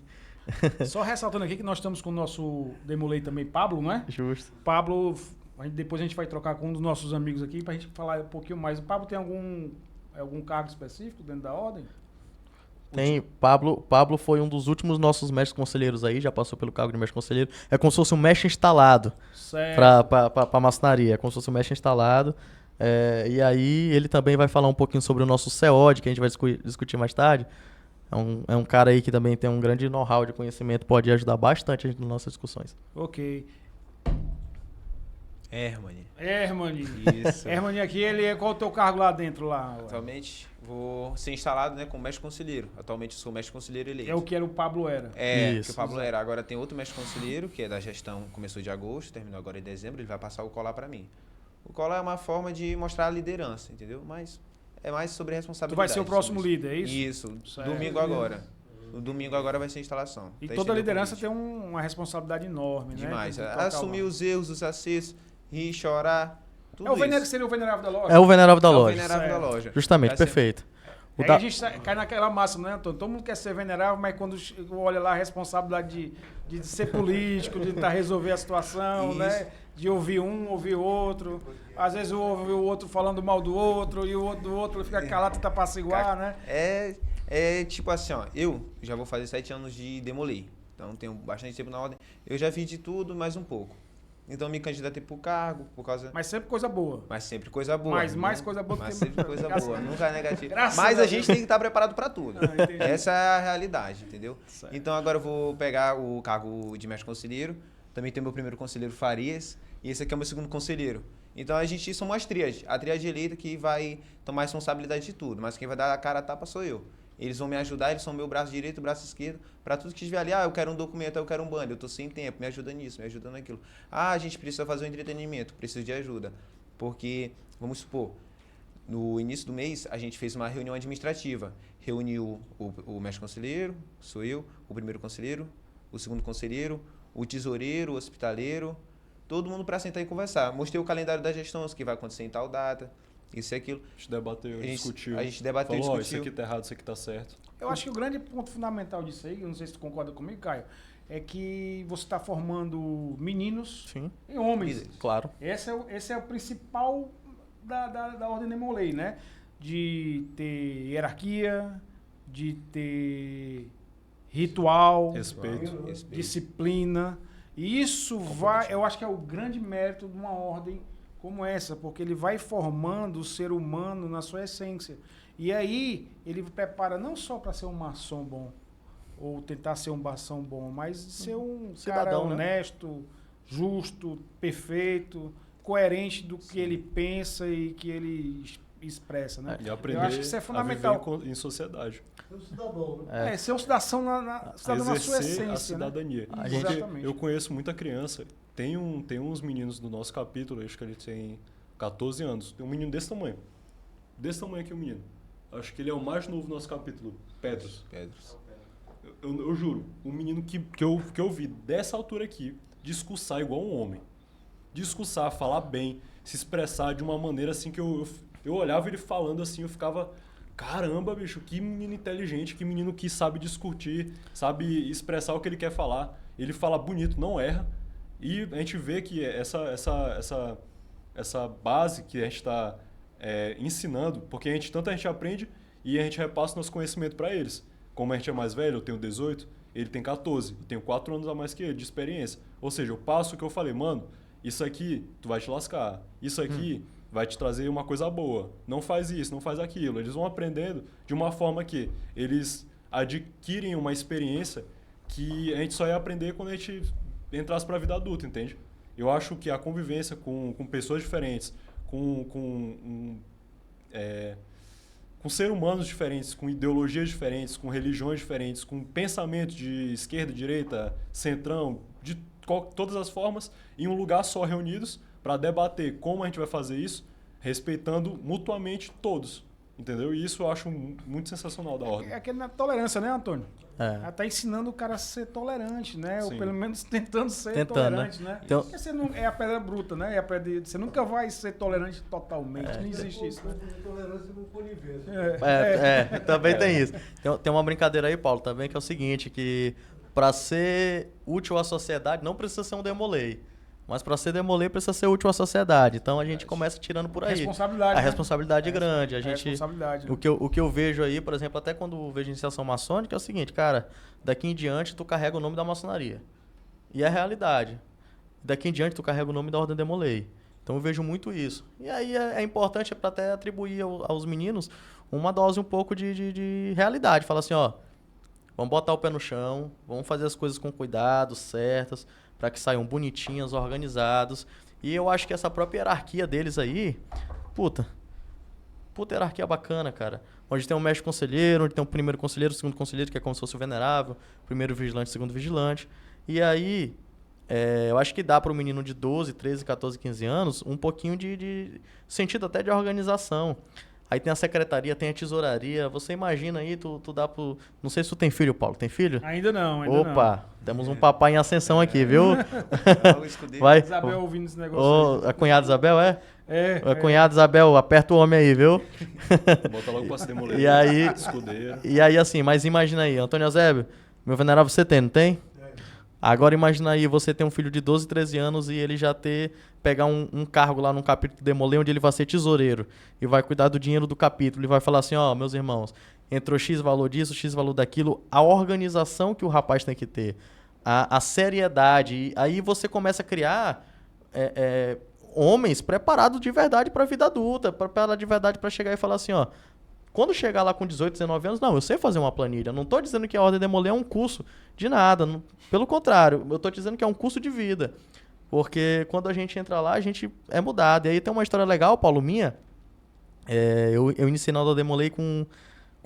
Só ressaltando aqui que nós estamos com o nosso Demolei também, Pablo, não é? Justo. Pablo, depois a gente vai trocar com um dos nossos amigos aqui pra gente falar um pouquinho mais. O Pablo tem algum cargo específico dentro da ordem? Tem, Pablo foi um dos últimos nossos mestres conselheiros aí, já passou pelo cargo de mestre conselheiro. É como se fosse um mestre instalado pra maçonaria, é como se fosse um mestre instalado. E aí ele também vai falar um pouquinho sobre o nosso CEOD, que a gente vai discutir mais tarde. É um cara aí que também tem um grande know-how de conhecimento, pode ajudar bastante a gente nas nossas discussões. Ok. Hermani. Isso. Hermani aqui, qual é o teu cargo lá dentro? Atualmente vou ser instalado, né, como mestre conselheiro. Atualmente eu sou mestre conselheiro eleito. É o que o Pablo era. Que o Pablo era. Agora tem outro mestre conselheiro, que é da gestão, começou de agosto, terminou agora em dezembro, ele vai passar o colar para mim. O colar é uma forma de mostrar a liderança, entendeu? Mas é mais sobre responsabilidade. Tu vai ser o próximo líder, é isso? Isso, certo. Domingo agora. No domingo agora vai ser a instalação. E toda a liderança tem uma responsabilidade enorme, demais, né? Demais. Assumir os erros, os acertos, rir, chorar, tudo seria o venerável da loja? É o venerável da loja. loja. É o venerável da loja. Justamente, perfeito. Aí a gente cai naquela massa, né, Antônio? Todo mundo quer ser venerável, mas quando olha lá a responsabilidade de ser político, de tentar resolver a situação, né? De ouvir um, ouvir outro. Às vezes ouve o outro falando mal do outro, e o outro fica calado e tenta apaciguar, né? É tipo assim, ó, eu já vou fazer 7 anos de Demolei, então tenho bastante tempo na ordem. Eu já fiz de tudo, mais um pouco. Então me candidatei pro cargo, por causa... Mas sempre coisa boa. Mas sempre coisa boa. Mais coisa boa do que... Mas sempre coisa boa, nunca é negativo. Graças Mas a gente tem que estar preparado para tudo. Essa é a realidade, entendeu? Certo. Então agora eu vou pegar o cargo de mestre conselheiro. Também tem meu primeiro conselheiro, Farias. E esse aqui é o meu segundo conselheiro. Então a gente somos uma tríade. A tríade eleita que vai tomar responsabilidade de tudo. Mas quem vai dar a cara a tapa sou eu. Eles vão me ajudar, eles são meu braço direito, braço esquerdo, para tudo que estiver ali. Eu quero um documento, eu quero um banner, eu tô sem tempo, me ajuda nisso, me ajuda naquilo. A gente precisa fazer um entretenimento, preciso de ajuda. Porque, vamos supor, no início do mês, a gente fez uma reunião administrativa. Reuniu o mestre conselheiro, sou eu, o primeiro conselheiro, o segundo conselheiro, o tesoureiro, o hospitaleiro, todo mundo para sentar e conversar. Mostrei o calendário da gestão, o que vai acontecer em tal data. Isso e aquilo. A gente debateu, discutiu. A gente debateu e falou, discutiu. Isso aqui tá errado, isso aqui tá certo. Eu acho que o grande ponto fundamental disso aí, eu não sei se tu concorda comigo, Caio, é que você está formando meninos e homens. Claro. Esse é o principal da Ordem Demolei, né? De ter hierarquia, de ter ritual, respeito. Disciplina. E isso eu acho que é o grande mérito de uma ordem como essa, porque ele vai formando o ser humano na sua essência. E aí ele prepara não só para ser um maçom bom, ou tentar ser um maçom bom, mas ser um cidadão, cara honesto, justo, perfeito, coerente do que ele pensa e que ele expressa, né? E aprender eu acho que isso é fundamental. A viver em sociedade. Ser um cidadão, né? Ser um cidadão na sua essência, a cidadania. Né? Exatamente. Eu conheço muita criança. Tem uns meninos do nosso capítulo, acho que ele tem 14 anos. Tem um menino desse tamanho. Desse tamanho aqui o menino. Acho que ele é o mais novo do nosso capítulo. Pedros. Eu juro, um menino que eu vi dessa altura aqui, discursar igual um homem. Discursar, falar bem, se expressar de uma maneira assim que eu olhava ele falando assim, eu ficava... Caramba, bicho, que menino inteligente, que menino que sabe discutir, sabe expressar o que ele quer falar. Ele fala bonito, não erra. E a gente vê que essa base que a gente está ensinando, porque tanto a gente aprende e a gente repassa nosso conhecimento para eles. Como a gente é mais velho, eu tenho 18, ele tem 14, eu tenho 4 anos a mais que ele de experiência. Ou seja, eu passo o que eu falei, mano, isso aqui tu vai te lascar, isso aqui vai te trazer uma coisa boa, não faz isso, não faz aquilo. Eles vão aprendendo de uma forma que eles adquirem uma experiência que a gente só ia aprender quando a gente entrasse para a vida adulta, entende? Eu acho que a convivência com pessoas diferentes, com seres humanos diferentes, com ideologias diferentes, com religiões diferentes, com pensamentos de esquerda, direita, centrão, de todas as formas, em um lugar só reunidos para debater como a gente vai fazer isso, respeitando mutuamente todos. Entendeu? E isso eu acho muito sensacional da ordem. É aquela tolerância, né, Antônio? É. Tá ensinando o cara a ser tolerante, né? Sim. Ou pelo menos tentando ser Tentando, tolerante, né? Então- Porque você não, é a pedra bruta, né? É a pedra, você nunca vai ser tolerante totalmente. Não existe isso, né? Tolerância com conivência. Também tem isso. Tem uma brincadeira aí, Paulo, também, que é o seguinte, que para ser útil à sociedade, não precisa ser um demolei. Mas para ser demolei, precisa ser útil à sociedade. Então a gente começa tirando por aí. Responsabilidade, A né? responsabilidade é grande. A É gente, responsabilidade, né? o que eu vejo aí, por exemplo, até quando vejo iniciação maçônica, é o seguinte, cara, daqui em diante tu carrega o nome da maçonaria. E é a realidade. Daqui em diante tu carrega o nome da Ordem Demolei. Então eu vejo muito isso. E aí é importante para até atribuir aos meninos uma dose um pouco de realidade. Fala assim, ó, vamos botar o pé no chão, vamos fazer as coisas com cuidado, certas, para que saiam bonitinhas, organizados. E eu acho que essa própria hierarquia deles aí, puta hierarquia bacana, cara. Onde tem um mestre conselheiro, onde tem um primeiro conselheiro, segundo conselheiro, que é como se fosse o venerável, primeiro vigilante, segundo vigilante. E aí, eu acho que dá para o menino de 12, 13, 14, 15 anos um pouquinho de sentido até de organização. Aí tem a secretaria, tem a tesouraria. Você imagina aí, tu dá pro... Não sei se tu tem filho, Paulo. Tem filho? Ainda não, ainda não. Opa, temos um papai em ascensão aqui, viu? O escudeiro. Vai. Isabel ouvindo esse negócio A cunhada Isabel, é? aí. A cunhada Isabel, aperta o homem aí, viu? Bota logo pra se demoler. E aí- Escudeiro. E aí, assim, mas imagina aí, Antônio Eusébio, meu venerável, você tem, não tem? Agora imagina aí, você tem um filho de 12, 13 anos e ele já pegar um cargo lá num capítulo Demolei, onde ele vai ser tesoureiro e vai cuidar do dinheiro do capítulo e vai falar assim, ó, meus irmãos, entrou X valor disso, X valor daquilo, a organização que o rapaz tem que ter, a seriedade, e aí você começa a criar homens preparados de verdade para a vida adulta, preparados de verdade para chegar e falar assim, ó, quando chegar lá com 18, 19 anos, não, eu sei fazer uma planilha. Não estou dizendo que a Ordem Demolei é um curso de nada. Pelo contrário, eu estou dizendo que é um curso de vida. Porque quando a gente entra lá, a gente é mudado. E aí tem uma história legal, Paulo, minha. Eu iniciei na Ordem Demolei com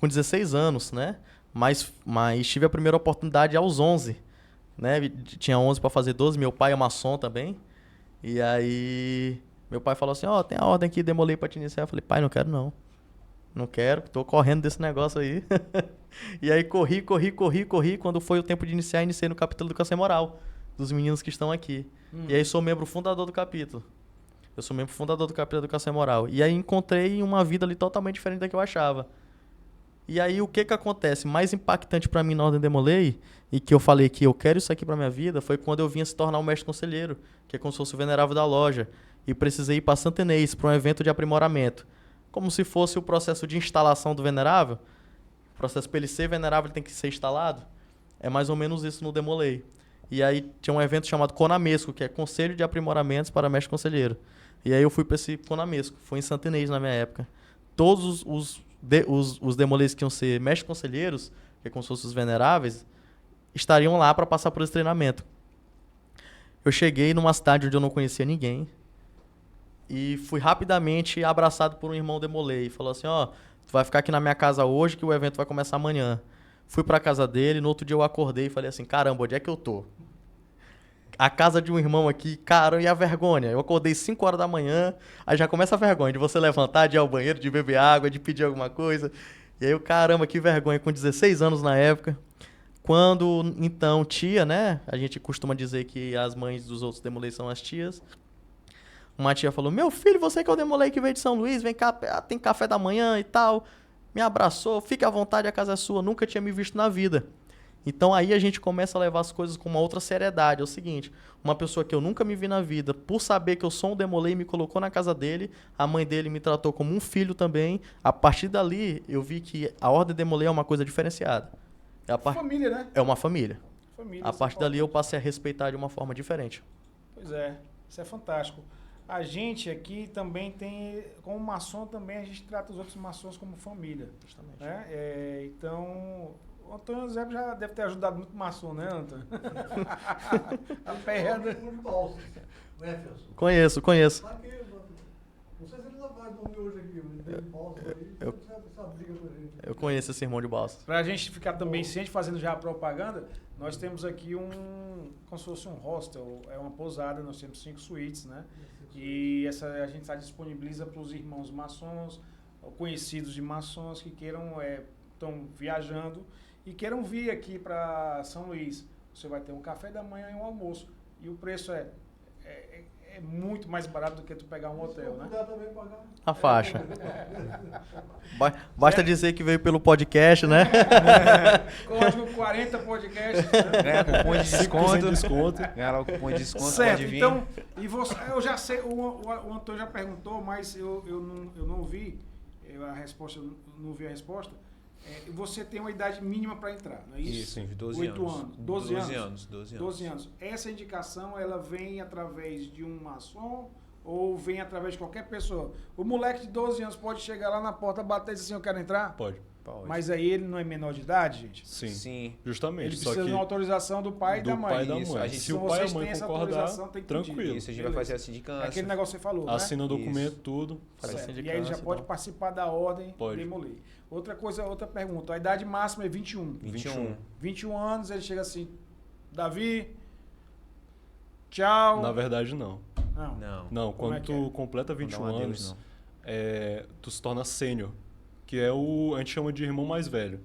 16 anos, né? Mas tive a primeira oportunidade aos 11. Né? Tinha 11 para fazer 12. Meu pai é maçom também. E aí meu pai falou assim, ó, tem a Ordem aqui, Demolei para te iniciar. Eu falei, pai, não quero não. Não quero, tô correndo desse negócio aí. E aí corri. Quando foi o tempo de iniciar, iniciei no capítulo do Câncer Moral, dos meninos que estão aqui. E aí sou membro fundador do capítulo. Eu sou membro fundador do capítulo do Câncer Moral. E aí encontrei uma vida ali totalmente diferente da que eu achava. E aí o que acontece? Mais impactante pra mim na Ordem Demolei, e que eu falei que eu quero isso aqui pra minha vida, foi quando eu vinha se tornar um mestre conselheiro, que é como se fosse o venerável da loja. E precisei ir pra Santa Inês, pra um evento de aprimoramento. Como se fosse o processo de instalação do venerável. O processo para ele ser venerável ele tem que ser instalado. É mais ou menos isso no Demolei. E aí tinha um evento chamado Conamesco, que é Conselho de Aprimoramentos para Mestre Conselheiro. E aí eu fui para esse Conamesco. Foi em Santa Inês na minha época. Todos os demoleis que iam ser mestres conselheiros, que é como se fossem os veneráveis, estariam lá para passar por esse treinamento. Eu cheguei numa cidade onde eu não conhecia ninguém. E fui rapidamente abraçado por um irmão Demolei. Falou assim, ó, tu vai ficar aqui na minha casa hoje que o evento vai começar amanhã. Fui pra casa dele, no outro dia eu acordei e falei assim, caramba, onde é que eu tô? A casa de um irmão aqui, caramba, e a vergonha? Eu acordei 5 horas da manhã, aí já começa a vergonha de você levantar, de ir ao banheiro, de beber água, de pedir alguma coisa. E aí eu, caramba, que vergonha, com 16 anos na época. Quando, então, tia, né? A gente costuma dizer que as mães dos outros Demolei são as tias. Uma tia falou, meu filho, você que é o Demolei que veio de São Luís, vem cá, tem café da manhã e tal. Me abraçou, fique à vontade, a casa é sua, nunca tinha me visto na vida. Então aí a gente começa a levar as coisas com uma outra seriedade. É o seguinte, uma pessoa que eu nunca me vi na vida, por saber que eu sou um Demolei, me colocou na casa dele, a mãe dele me tratou como um filho também. A partir dali, eu vi que a Ordem Demolei é uma coisa diferenciada. Família, né? É uma família. Família. A partir dali eu passei a respeitar de uma forma diferente. Pois é, isso é fantástico. A gente aqui também tem, como maçom também, a gente trata os outros maçons como família. Justamente. Né? Então, o Antônio Zé já deve ter ajudado muito maçom, né, Antônio? A perda. Simão de Balsas, Jefferson. Conheço. Tá aqui, não sei se ele vai dormir hoje aqui, mas ele Balsas aí, Eu- essa briga pra gente. Eu conheço esse irmão de balsa. Para a gente ficar também ciente, fazendo já a propaganda, nós temos aqui como se fosse um hostel, é uma pousada, nós temos 5 suítes, né? E essa a gente disponibiliza para os irmãos maçons, conhecidos de maçons que queiram, estão viajando e queiram vir aqui para São Luís. Você vai ter um café da manhã e um almoço. E o preço é muito mais barato do que tu pegar um hotel, né? Puder também pagar. A faixa. Basta dizer que veio pelo podcast, né? Código 40 podcast. Né? Ganhar cupom de 5% desconto. de desconto. Ganhar lá o cupom de desconto, Certo, pode vir. então, e você, eu já sei, o Antônio já perguntou, mas eu não vi a resposta, eu não vi a resposta. Você tem uma idade mínima para entrar, não é isso? Isso, 12 8 anos. anos. 12 anos. 12 anos. 12 anos. Essa indicação, ela vem através de um maçom ou vem através de qualquer pessoa? O moleque de 12 anos pode chegar lá na porta, bater e dizer assim, eu quero entrar? Pode. Pode. Mas aí ele não é menor de idade, gente? Sim. Sim. Justamente. Ele Só precisa que de uma autorização do pai e do da mãe. pai e da Isso, mãe. a gente- Se o então pai e a vocês mãe têm essa concordar, autorização, tem que pedir. tranquilo. Isso, a gente vai fazer a É sindicância. aquele negócio que você falou, né? Assina o documento, Isso. tudo. Faz a Certo. E sindicância aí ele já e pode tal. participar da ordem Pode. demolir. Outra pergunta. A idade máxima é 21. 21. 21 anos, ele chega assim, Davi, tchau. Na verdade, não. Não. Não. Não, Como quando é que tu é? completa Não dá 21 um adeus, anos, não. tu se torna sênior, que é a gente chama de irmão mais velho.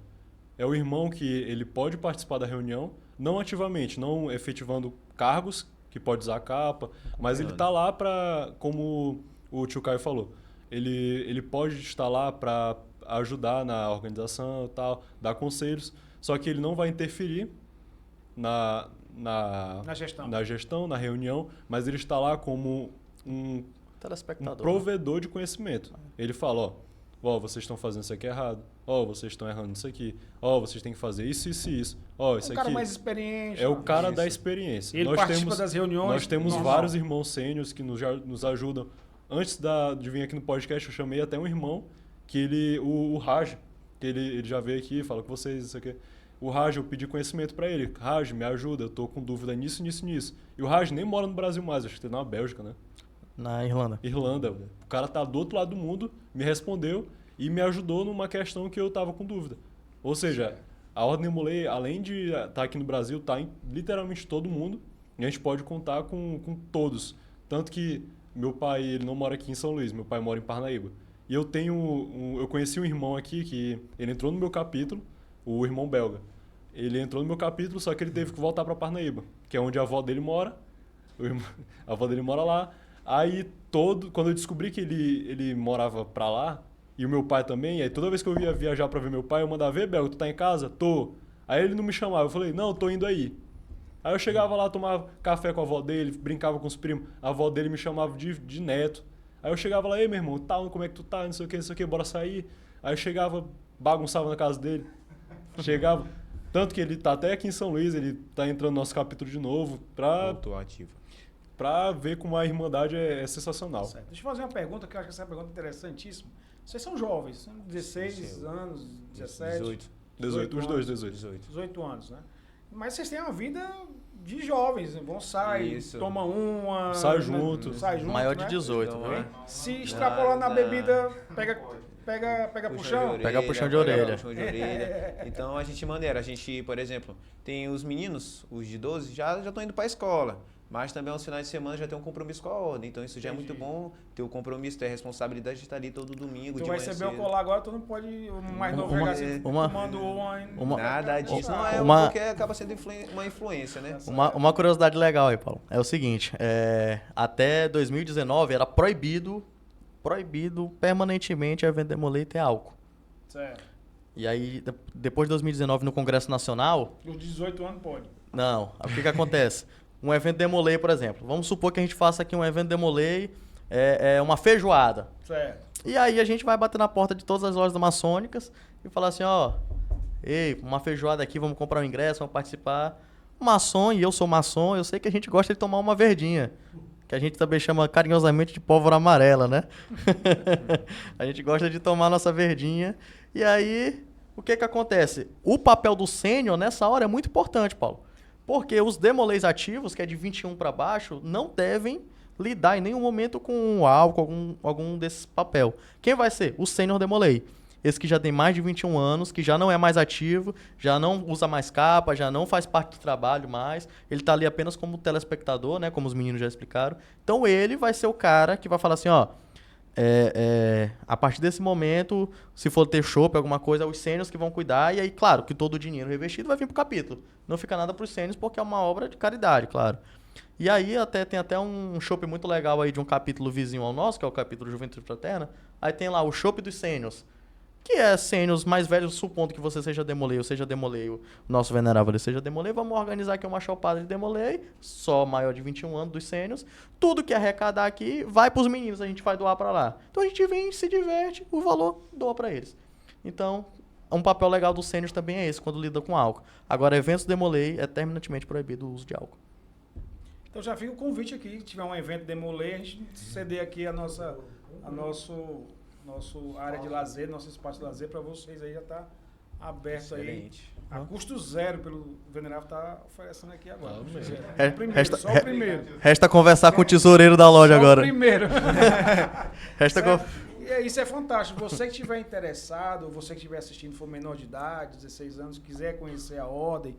É o irmão que ele pode participar da reunião, não ativamente, não efetivando cargos, que pode usar a capa, mas ele está lá para, como o tio Caio falou, ele pode estar lá para ajudar na organização e tal, dar conselhos, só que ele não vai interferir na gestão, na reunião, mas ele está lá como um Telespectador. provedor de conhecimento. Ele fala, ó, vocês estão fazendo isso aqui errado, ó, vocês estão errando isso aqui, ó, vocês têm que fazer isso, isso e isso, ó, isso Um aqui cara mais experiente. é o cara Isso. da experiência. Ele participa das reuniões. Nós temos normal. vários irmãos sêniores que nos ajudam. Antes de vir aqui no podcast, eu chamei até um irmão, que o Raj, que ele já veio aqui, fala com vocês, isso aqui. O Raj, eu pedi conhecimento para ele. Raj, me ajuda, eu tô com dúvida nisso. E o Raj nem mora no Brasil mais, acho que tá na Bélgica, né? Na Irlanda. Irlanda. O cara tá do outro lado do mundo, me respondeu e me ajudou numa questão que eu tava com dúvida. Ou seja, a Ordem Demolei, além de estar aqui no Brasil, tá em literalmente todo mundo. E a gente pode contar com todos. Tanto que meu pai, ele não mora aqui em São Luís, meu pai mora em Parnaíba. E eu eu conheci um irmão aqui que ele entrou no meu capítulo, o irmão belga. Ele entrou no meu capítulo, só que ele teve que voltar para Parnaíba, que é onde a avó dele mora. A avó dele mora lá. Aí quando eu descobri que ele morava pra lá, e o meu pai também, aí toda vez que eu ia viajar pra ver meu pai, eu mandava, ver, Belga, tu tá em casa? Tô. Aí ele não me chamava, eu falei, não, tô indo aí. Aí eu chegava lá, tomava café com a avó dele, brincava com os primos, a avó dele me chamava de neto. Aí eu chegava lá, ei, meu irmão, como é que tu tá, não sei o que, bora sair. Aí eu chegava, bagunçava na casa dele, chegava... Tanto que ele tá até aqui em São Luís, ele tá entrando no nosso capítulo de novo, Voltou ativo. pra ver como a Irmandade é sensacional. Certo. Deixa eu fazer uma pergunta, que eu acho que essa pergunta é interessantíssima. Vocês são jovens, são 16 Sim. anos, 17, 18. 18, os dois, 18. 18 anos, né? Mas vocês têm uma vida de jovens, né? Vão sair, Isso. tomam uma... Sai né? junto. Sai junto, Maior de né? 18, Então, viu? é. Se extrapolar na Nada. bebida, pega pro chão. Pega puxão de orelha. Puxão de orelha. Então a gente maneira. A gente, por exemplo, tem os meninos, os de 12, já estão indo para a escola. Mas também aos finais de semana já tem um compromisso com a ordem. Então isso já é muito bom ter o compromisso, ter a responsabilidade de estar ali todo domingo. Tu de vai manhã receber o cedo. colar agora, tu não pode... O mais novo Uma- chegar assim, uma- tomando uma... Nada disso. Não é Uma- porque acaba sendo uma influência, né? Uma curiosidade legal aí, Paulo. É o seguinte, até 2019 era proibido permanentemente a evento Demolei ter álcool. Certo. E aí, depois de 2019, no Congresso Nacional, Os 18 anos pode. não. O que acontece? Um evento Demolei, por exemplo. Vamos supor que a gente faça aqui um evento Demolei, uma feijoada. Certo. E aí a gente vai bater na porta de todas as lojas maçônicas e falar assim, ó, Ei, uma feijoada aqui, vamos comprar um ingresso, vamos participar. Maçom, e eu sou maçom, eu sei que a gente gosta de tomar uma verdinha. Que a gente também chama carinhosamente de pólvora amarela, né? A gente gosta de tomar nossa verdinha. E aí, o que acontece? O papel do sênior nessa hora é muito importante, Paulo. Porque os demolês ativos, que é de 21 para baixo, não devem lidar em nenhum momento com álcool, algum desses papel. Quem vai ser? O sênior demolei. Esse que já tem mais de 21 anos, que já não é mais ativo, já não usa mais capa, já não faz parte do trabalho mais. Ele está ali apenas como telespectador, né? Como os meninos já explicaram. Então ele vai ser o cara que vai falar assim, ó... a partir desse momento, se for ter chopp, alguma coisa, os sêniors que vão cuidar. E aí, claro, que todo o dinheiro revestido vai vir pro capítulo. Não fica nada pros sêniors, porque é uma obra de caridade, claro. E aí tem até um chopp muito legal aí de um capítulo vizinho ao nosso, que é o capítulo Juventude Fraterna. Aí tem lá o chopp dos sêniors. Que é sêniors mais velhos, supondo que você seja demolei, ou seja demolei, o nosso venerável ele seja demolei, vamos organizar aqui uma chopada de demolei, só maior de 21 anos dos sêniors. Tudo que arrecadar aqui vai pros meninos, a gente vai doar pra lá. Então a gente vem, se diverte, o valor doa pra eles. Então, um papel legal dos sêniors também é esse, quando lida com álcool. Agora, eventos demolei é terminantemente proibido o uso de álcool. Então já fica o convite aqui, se tiver um evento demolei, a gente ceder aqui a nosso área de lazer, nosso espaço de lazer, para vocês aí já tá aberto. Excelente. Aí. A custo zero, pelo Venerável tá oferecendo aqui agora. Só o primeiro. Resta conversar com o tesoureiro da loja só agora. O primeiro. E isso é fantástico. Você que estiver interessado, você que estiver assistindo, for menor de idade, 16 anos, quiser conhecer a ordem,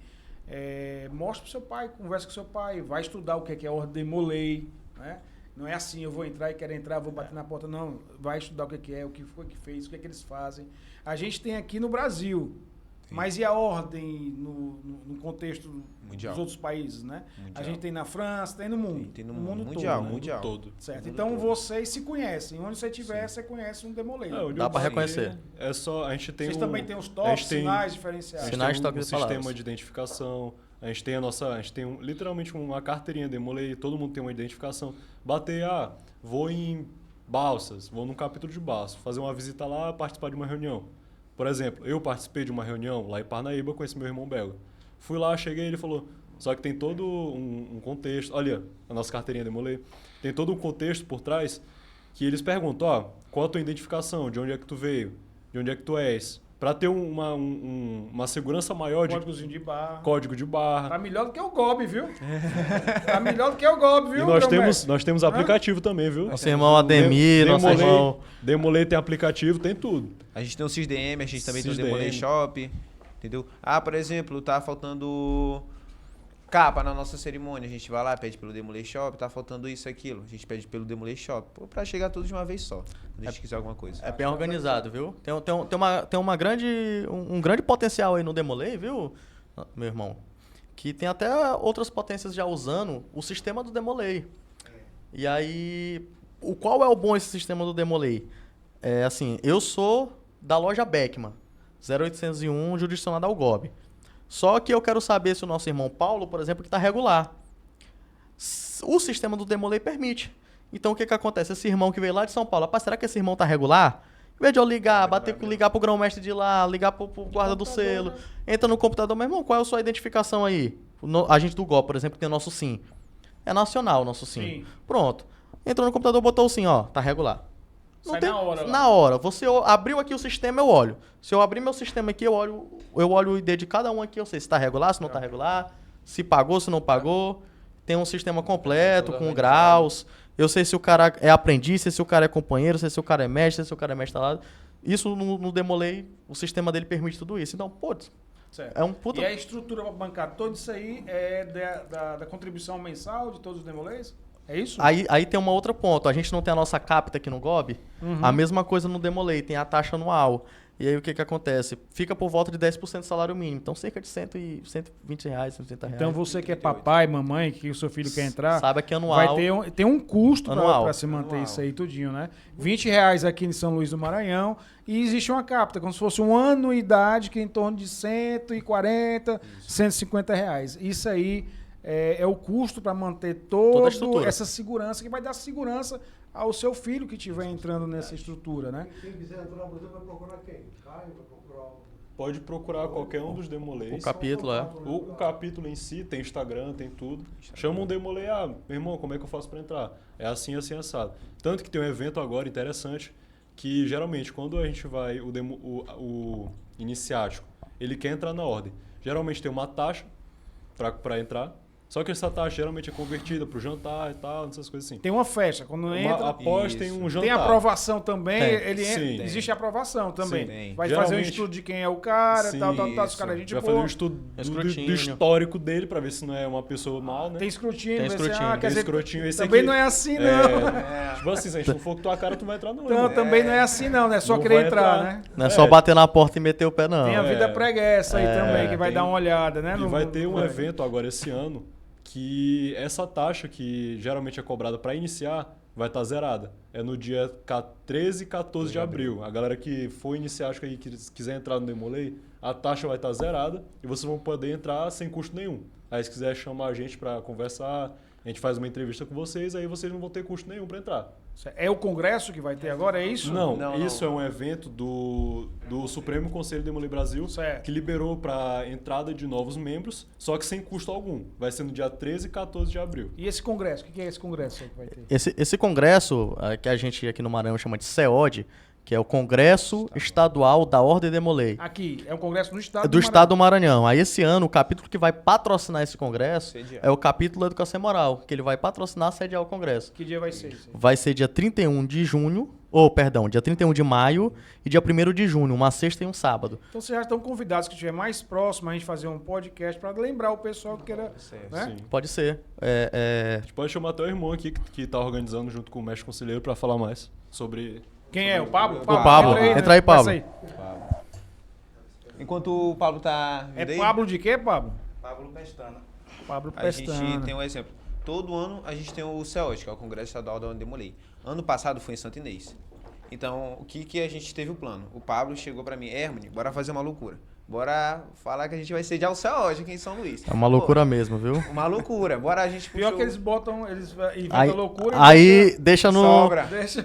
mostre pro seu pai, converse com seu pai, vai estudar o que é a ordem demolei, né? Não é assim, eu vou entrar e quero entrar, vou bater na porta. Não, vai estudar o que é, o que foi que fez, o que é que eles fazem. A gente tem aqui no Brasil, sim, mas e a ordem no contexto mundial, dos outros países, né? Mundial. A gente tem na França, tem no mundo. Tem no mundo mundial, todo. Né? Mundial. Todo. Certo. Então vocês se conhecem. Onde você estiver, você conhece um demoleiro. Dá para reconhecer. É só, a gente tem vocês também têm os toques, sinais diferenciais. Sinais, toques e palavras. Sistema de identificação. A gente tem literalmente uma carteirinha demolei, todo mundo tem uma identificação. Bater, vou em Balsas, vou num capítulo de Balsas, fazer uma visita lá, participar de uma reunião. Por exemplo, eu participei de uma reunião lá em Parnaíba com esse meu irmão belga. Fui lá, cheguei, ele falou, só que tem todo um contexto, olha, a nossa carteirinha demolei, tem todo um contexto por trás que eles perguntam, qual a tua identificação, de onde é que tu veio, de onde é que tu és. Para ter uma segurança maior de... Códigozinho de barra. Código de barra. Tá melhor do que o GOB, viu? Tá melhor do que o GOB, viu? E nós temos aplicativo também, viu? Nosso irmão Ademir, nosso irmão... Demolei tem aplicativo, tem tudo. A gente tem o SysDM, a gente também tem o Demolei Shop, entendeu? Por exemplo, tá faltando capa na nossa cerimônia. A gente vai lá, pede pelo Demolei Shop, tá faltando isso e aquilo. A gente pede pelo Demolei Shop, pra chegar tudo de uma vez só. Quando a gente quiser alguma coisa. É bem organizado, viu? Tem um grande potencial aí no Demolei, viu, meu irmão? Que tem até outras potências já usando o sistema do Demolei. E aí, qual é o bom esse sistema do Demolei? É assim, eu sou da loja Beckman, 0801, jurisdicionada ao GOB. Só que eu quero saber se o nosso irmão Paulo, por exemplo, que está regular. O sistema do Demolei permite. Então, o que acontece? Esse irmão que veio lá de São Paulo, será que esse irmão está regular? Em vez de eu ligar pro grão-mestre de lá, ligar pro guarda do selo, entra no computador, meu irmão, qual é a sua identificação aí? A gente do GOB, por exemplo, tem o nosso SIM. É nacional o nosso SIM. Sim. Pronto. Entrou no computador, botou o SIM, tá regular. Não tem, na hora. Você abriu aqui o sistema, eu olho. Se eu abrir meu sistema aqui, eu olho o ID de cada um aqui, eu sei se está regular, se não está regular, se pagou, se não pagou. Tem um sistema completo, com graus. Eu sei se o cara é aprendiz, se o cara é companheiro, se o cara é mestre, se o cara é mestre instalado. Isso no Demolei, o sistema dele permite tudo isso. Então, é um puta... E a estrutura para bancar tudo isso aí é da contribuição mensal de todos os Demoleis? É isso? Aí tem uma outra ponto. A gente não tem a nossa capta aqui no GOB. A mesma coisa no Demolei, tem a taxa anual. E aí o que acontece? Fica por volta de 10% do salário mínimo. Então cerca de R$120, R$180. Então você que é papai, mamãe, que o seu filho quer entrar, sabe que anual, vai ter um custo para se manter isso aí tudinho, né? R$20 aqui em São Luís do Maranhão. E existe uma capta, como se fosse uma anuidade que é em torno de R$140, R$150. Isso aí é o custo para manter toda essa segurança, que vai dar segurança ao seu filho que estiver entrando nessa estrutura, né? Quem quiser entrar, por exemplo, vai procurar quem? Caio, vai procurar pode procurar qualquer um dos Demolês. O capítulo, O capítulo em si tem Instagram, tem tudo. Chama um Demolei, meu irmão, como é que eu faço para entrar? É assim, assim, assado. Tanto que tem um evento agora interessante, que geralmente quando a gente vai, o iniciático, ele quer entrar na ordem. Geralmente tem uma taxa para entrar. Só que essa taxa geralmente é convertida para o jantar e tal, essas coisas assim. Tem uma festa, quando entra... Após tem um jantar. Tem aprovação também, Sim. existe aprovação também. Sim. Vai fazer um Geralmente- estudo de quem é o cara, Sim, tal, os caras a gente vai boa. fazer um estudo do Escrutínio. histórico dele para ver se não é uma pessoa mal, né? Tem escrutínio, Tem vai ser, escrutínio. quer Tem dizer, escrutínio, esse também aqui- não é assim, não. Tipo assim, se a gente não for com tua cara, tu vai entrar não. Não, irmão. também não é assim, não, né? Só Não querer vai entrar, entrar. né? Não é só bater na porta e meter o pé, não. Tem a vida É. preguiça aí também, que vai tem- dar uma olhada, né? E vai ter um evento agora esse ano que essa taxa que geralmente é cobrada para iniciar vai estar zerada. É no dia 13 e 14 de abril. A galera que for iniciar, acho que aí que quiser entrar no Demolei, a taxa vai estar zerada e vocês vão poder entrar sem custo nenhum. Aí se quiser chamar a gente para conversar, a gente faz uma entrevista com vocês, aí vocês não vão ter custo nenhum para entrar. É o congresso que vai ter agora, é isso? Não, isso é um evento do Supremo Conselho Demolei Brasil, Certo. que liberou para entrada de novos membros, só que sem custo algum. Vai ser no dia 13 e 14 de abril. E esse congresso? O que é esse congresso aí que vai ter? Esse congresso, que a gente aqui no Maranhão chama de CEOD, que é o Congresso Estadual da Ordem Demolei, Aqui, é um congresso no estado do Estado do Maranhão. Aí esse ano, o capítulo que vai patrocinar esse congresso Sediar. é o capítulo da Educação Moral, que ele vai patrocinar e sediar o congresso. Que dia vai ser isso aí? Vai ser dia 31 de junho, dia 31 de maio e dia 1º de junho, uma sexta e um sábado. Então vocês já estão convidados, que estiver mais próximo, a gente fazer um podcast para lembrar o pessoal que queira... Né? Sim. Pode ser. A gente pode chamar até o irmão aqui que tá organizando junto com o mestre conselheiro para falar mais sobre... Quem é? O Pablo? Pablo. Entra aí, Pablo. Passa Enquanto o Pablo tá É vindo aí, Pablo de quê, Pablo? Pablo Pestana. Pablo a Pestana. gente tem um exemplo. Todo ano a gente tem o CEOD, que é o Congresso Estadual da Ordem Demolei. Ano passado foi em Santo Inês. Então, o que a gente teve o plano? O Pablo chegou pra mim, Hermine, bora fazer uma loucura. Bora falar que a gente vai sediar o CEOD aqui em São Luís. É uma loucura mesmo, viu? Uma loucura. Bora a gente Pior puxou- que eles botam, eles inventam Aí, loucura. aí deixa no... Sobra. Deixa...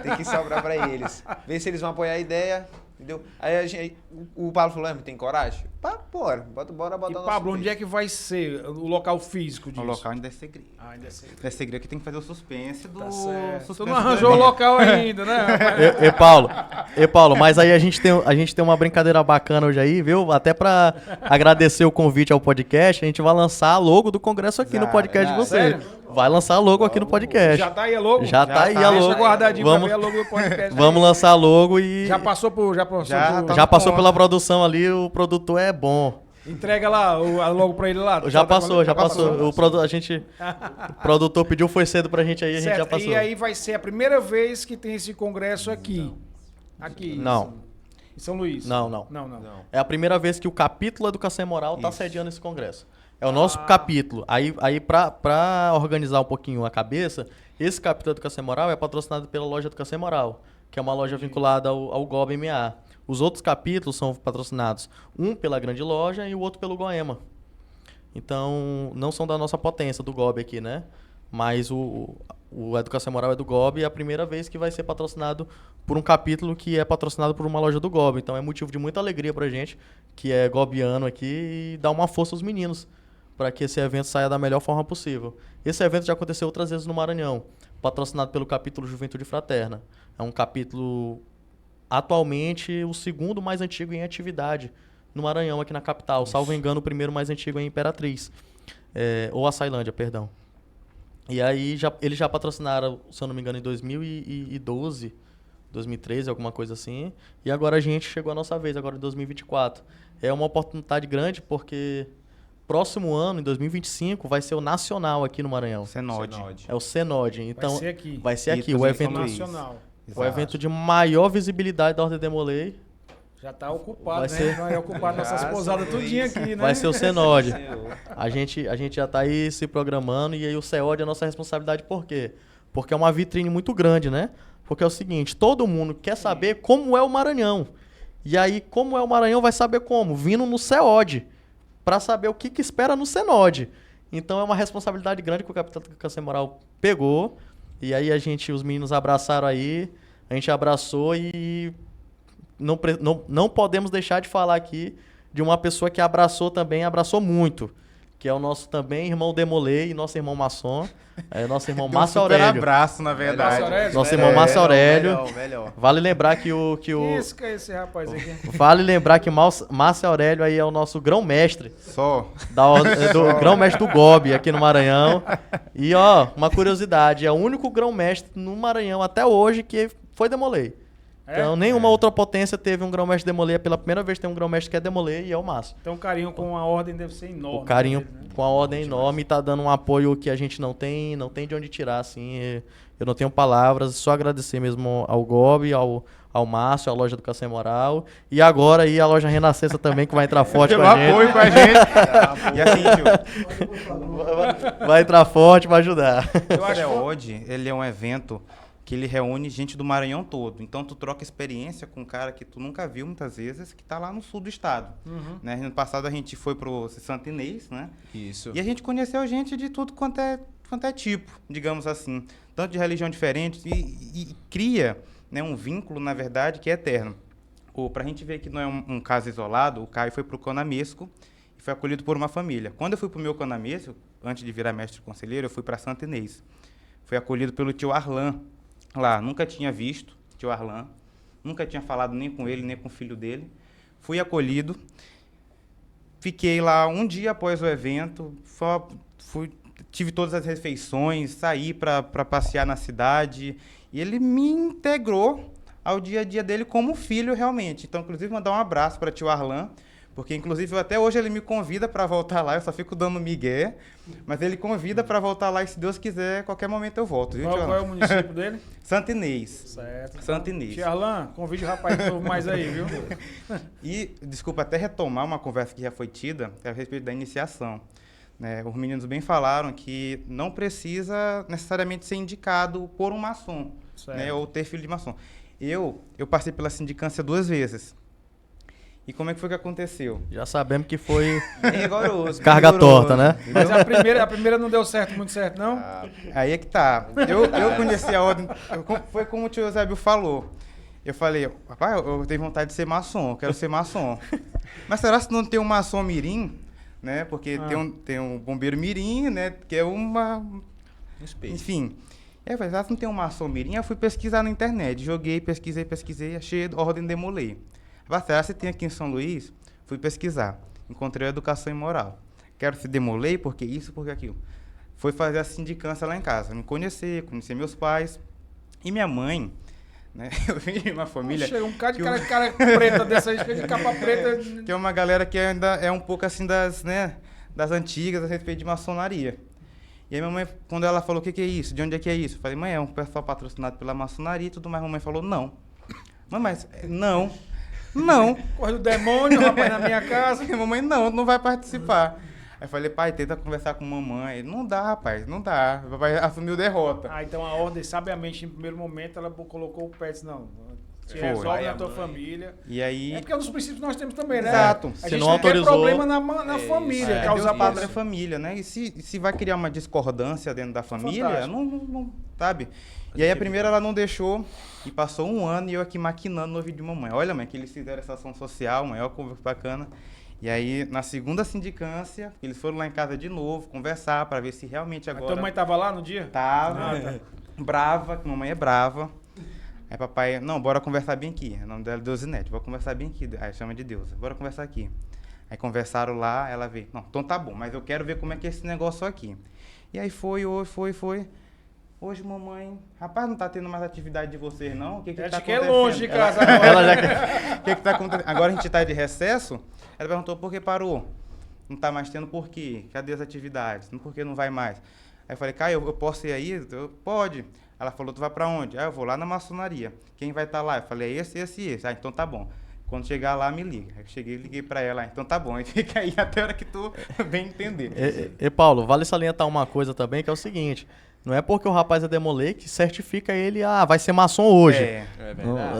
Tem que sobrar pra eles. Ver se eles vão apoiar a ideia, entendeu? Aí o Pablo falou, Hermine, tem coragem? Pá, bora bora botar E o nosso Pablo, onde peito. é que vai ser o local físico disso? O local ainda é segredo. Ah, ainda sei. É segredo que tem que fazer o suspense do... Tá certo. suspense Tu não do arranjou o evento. local ainda, né? rapaz? Paulo, mas aí a gente tem uma brincadeira bacana hoje aí, viu? Até pra agradecer o convite ao podcast, a gente vai lançar a logo do congresso aqui no podcast de você. Sério? Vai lançar a logo aqui no podcast. Já tá aí a logo? Já tá aí a Deixa logo. guardadinho Vamos- pra ver a logo do podcast. Vamos lançar a logo e Já passou por... Já passou Já por- tá- já passou Ponto. pela produção ali, o produtor é bom. Entrega lá a logo pra ele lá. Já Tá passou, já passou. passou. O produtor pediu, foi cedo pra gente aí, a gente já Certo. passou. E aí vai ser a primeira vez que tem esse congresso aqui. Aqui. Não. Em São Luís. Não, não. Não. É a primeira vez que o capítulo Educação e Moral está sediando esse congresso. É o nosso capítulo. Aí pra organizar um pouquinho a cabeça, esse capítulo Educação e Moral é patrocinado pela loja Educação e Moral, que é uma loja vinculada ao GOB MA. Os outros capítulos são patrocinados, um pela grande loja e o outro pelo Goema. Então, não são da nossa potência, do GOB aqui, né? Mas o Educação Moral é do GOB e é a primeira vez que vai ser patrocinado por um capítulo que é patrocinado por uma loja do GOB. Então é motivo de muita alegria pra gente, que é gobiano aqui, e dar uma força aos meninos para que esse evento saia da melhor forma possível. Esse evento já aconteceu outras vezes no Maranhão, patrocinado pelo capítulo Juventude Fraterna. É um capítulo, atualmente, o segundo mais antigo em atividade no Maranhão, aqui na capital. Salvo engano, o primeiro mais antigo é em Imperatriz. Ou Açailândia, perdão. E aí eles já patrocinaram, se eu não me engano, em 2012, 2013, alguma coisa assim. E agora a gente chegou a nossa vez, agora em 2024. É uma oportunidade grande porque próximo ano, em 2025, vai ser o nacional aqui no Maranhão. Senode. É o CENOD. Então, Vai ser aqui. vai ser aqui. Isso, O vai evento, ser Nacional. o evento de maior visibilidade da Ordem Demolei Já tá ocupado, Vai né? ser- Vai ocupar nossas Já, pousadas São tudinho Luís. aqui, né? vai ser o CENOD. A gente já está aí se programando e aí o CEOD é a nossa responsabilidade. Por quê? Porque é uma vitrine muito grande, né? Porque é o seguinte, todo mundo quer saber como é o Maranhão. E aí, como é o Maranhão, vai saber como? Vindo no CEOD, para saber o que espera no CENOD. Então é uma responsabilidade grande que o Capitão Educação Moral pegou. E aí os meninos abraçaram aí, a gente abraçou e não podemos deixar de falar aqui de uma pessoa que abraçou muito, que é o nosso também irmão Demolei, nosso irmão maçom, nosso irmão Deu um Márcio super Aurélio. abraço, na verdade. Márcio Aurélio? Nosso irmão Márcio Aurélio. Melhor. Vale lembrar que Que é esse rapaz aqui? Vale lembrar que Márcio Aurélio aí é o nosso grão-mestre. Só. Do grão-mestre do GOB aqui no Maranhão. E ó, uma curiosidade, é o único grão-mestre no Maranhão até hoje que foi Demolei. Então nenhuma outra potência teve um grão-mestre Demolei. É pela primeira vez que tem um grão-mestre que é Demolei e é o Márcio. Então o carinho com a ordem deve ser enorme. O carinho né? com a ordem é enorme e tá dando um apoio que a gente não tem de onde tirar, assim. Eu não tenho palavras, só agradecer mesmo ao GOB, ao Márcio, à loja do Cacém Moral. E agora aí a loja Renascença também, que vai entrar forte com a gente. Apoio com a gente. E assim, tio, Vai entrar forte, vai ajudar. o Creode, ele é um evento que ele reúne gente do Maranhão todo. Então, tu troca experiência com um cara que tu nunca viu muitas vezes, que tá lá no sul do estado. Né? No passado, a gente foi pro Santo Inês, né? Isso. E a gente conheceu gente de tudo quanto é tipo, digamos assim. Tanto de religião diferente e cria, né, um vínculo, na verdade, que é eterno. Pra gente ver que não é um caso isolado, o Caio foi pro Conamesco e foi acolhido por uma família. Quando eu fui pro meu Conamesco, antes de virar mestre conselheiro, eu fui para Santo Inês. Fui acolhido pelo tio Arlan. Lá, nunca tinha visto tio Arlan, nunca tinha falado nem com ele, nem com o filho dele. Fui acolhido, fiquei lá um dia após o evento, tive todas as refeições, saí para passear na cidade, e ele me integrou ao dia a dia dele como filho realmente. Então, inclusive, mandar um abraço para tio Arlan, porque, inclusive, até hoje ele me convida para voltar lá, eu só fico dando migué, mas ele convida para voltar lá e, se Deus quiser, qualquer momento eu volto. Viu, Qual é o município dele? Santo Inês. Certo. Santo Inês. Tia Arlan, convide o rapaz de novo mais aí, viu? E, desculpa, até retomar uma conversa que já foi tida a respeito da iniciação. Né? Os meninos bem falaram que não precisa necessariamente ser indicado por um maçom, né? Ou ter filho de maçom. Eu passei pela sindicância 2 vezes. E como é que foi que aconteceu? Já sabemos que foi Bem rigoroso. carga torta, né? Mas a primeira não deu muito certo, não? Aí é que tá. Eu conheci a ordem. Foi como o tio Eusébio falou. Eu falei, rapaz, eu tenho vontade de ser maçom, eu quero ser maçom. Mas será que não tem um maçom mirim? Né? Porque tem um bombeiro mirim, né? Que é uma... Enfim. Eu falei, será que não tem um maçom mirim? Eu fui pesquisar na internet. Joguei, pesquisei, achei a ordem Demolei. Será que você tem aqui em São Luís? Fui pesquisar. Encontrei a educação e moral. Quero se Demolei, porque isso, porque aquilo. Foi fazer a sindicância lá em casa. Me conhecer meus pais. E minha mãe, né? Eu vim de uma família... Chega um cara de cara preta dessa aí, de capa preta... Que é uma galera que ainda é um pouco assim das antigas a respeito de maçonaria. E aí minha mãe, quando ela falou, o que é isso? De onde é que é isso? Eu falei, mãe, é um pessoal patrocinado pela maçonaria e tudo mais. A mamãe falou, não. Mas não. Corre do demônio, rapaz, na minha casa. E a mamãe, não vai participar. Aí eu falei, pai, tenta conversar com mamãe. Ele, não dá, rapaz, não dá. O papai assumiu derrota. Então a ordem, sabiamente, em primeiro momento, ela colocou o pé e disse, não, se Foi. resolve na tua família. E aí... É porque é um dos princípios que nós temos também, né? Exato. A Se gente não não quer autorizou- problema na família, causar Deus padre é isso. família, né? E se vai criar uma discordância dentro da família, Fantástico. não sabe? E aí a primeira ela não deixou e passou 1 ano e eu aqui maquinando no ouvido de mamãe. Olha, mãe, que eles fizeram essa ação social, mãe, olha como bacana. E aí, na segunda sindicância, eles foram lá em casa de novo, conversar para ver se realmente A agora... tua mãe tava lá no dia? Tava brava, que mamãe é brava. Aí papai, não, bora conversar bem aqui. O nome dela é Deusinete, bora conversar bem aqui. Aí chama de Deus, bora conversar aqui. Aí conversaram lá, ela veio, não, então tá bom, mas eu quero ver como é que é esse negócio aqui. E aí foi. Hoje, mamãe, rapaz, não tá tendo mais atividade de vocês, não? O que tá Acho que acontecendo? é longe de casa Ela- agora. O que tá acontecendo? Agora a gente tá de recesso? Ela perguntou por que parou. Não tá mais tendo por quê? Cadê as atividades? Por que não vai mais? Aí eu falei, Caio, eu posso ir aí? Pode. Ela falou, tu vai pra onde? Aí eu vou lá na maçonaria. Quem vai estar lá? Eu falei, esse. Ah, então tá bom. Quando chegar lá, me liga. Aí eu cheguei, liguei pra ela. Então tá bom. Aí fica aí até a hora que tu vem entender. E Paulo, vale salientar uma coisa também, que é o seguinte: não é porque o rapaz é Demolei que certifica ele, vai ser maçom hoje. É.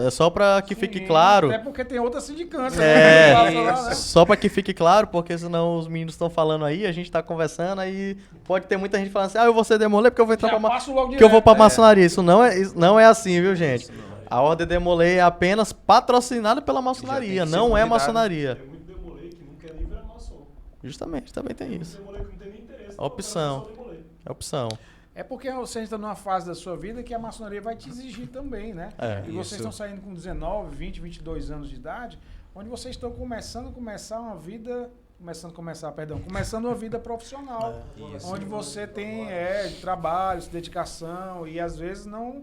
É só pra que fique claro. Até porque tem outra sindicância, É, né? Que passa lá, né? só pra que fique claro, porque senão os meninos estão falando aí, a gente tá conversando, aí pode ter muita gente falando assim, eu vou ser Demolei porque eu vou entrar Já pra passo logo porque eu vou direto. pra maçonaria. Isso não é assim, viu, gente? A Ordem Demolei é apenas patrocinada pela maçonaria, Já tem que ser não é convidado. maçonaria. Tem muito demolei que não quer nem virar maçom. Justamente, também tem Tem isso. muito demolei que não tem nem interesse. Opção. É opção. É porque você está numa fase da sua vida que a maçonaria vai te exigir também, né? É. E vocês Isso. estão saindo com 19, 20, 22 anos de idade, onde vocês estão começando uma vida começando uma vida profissional, Isso. onde você tem trabalho, dedicação e às vezes não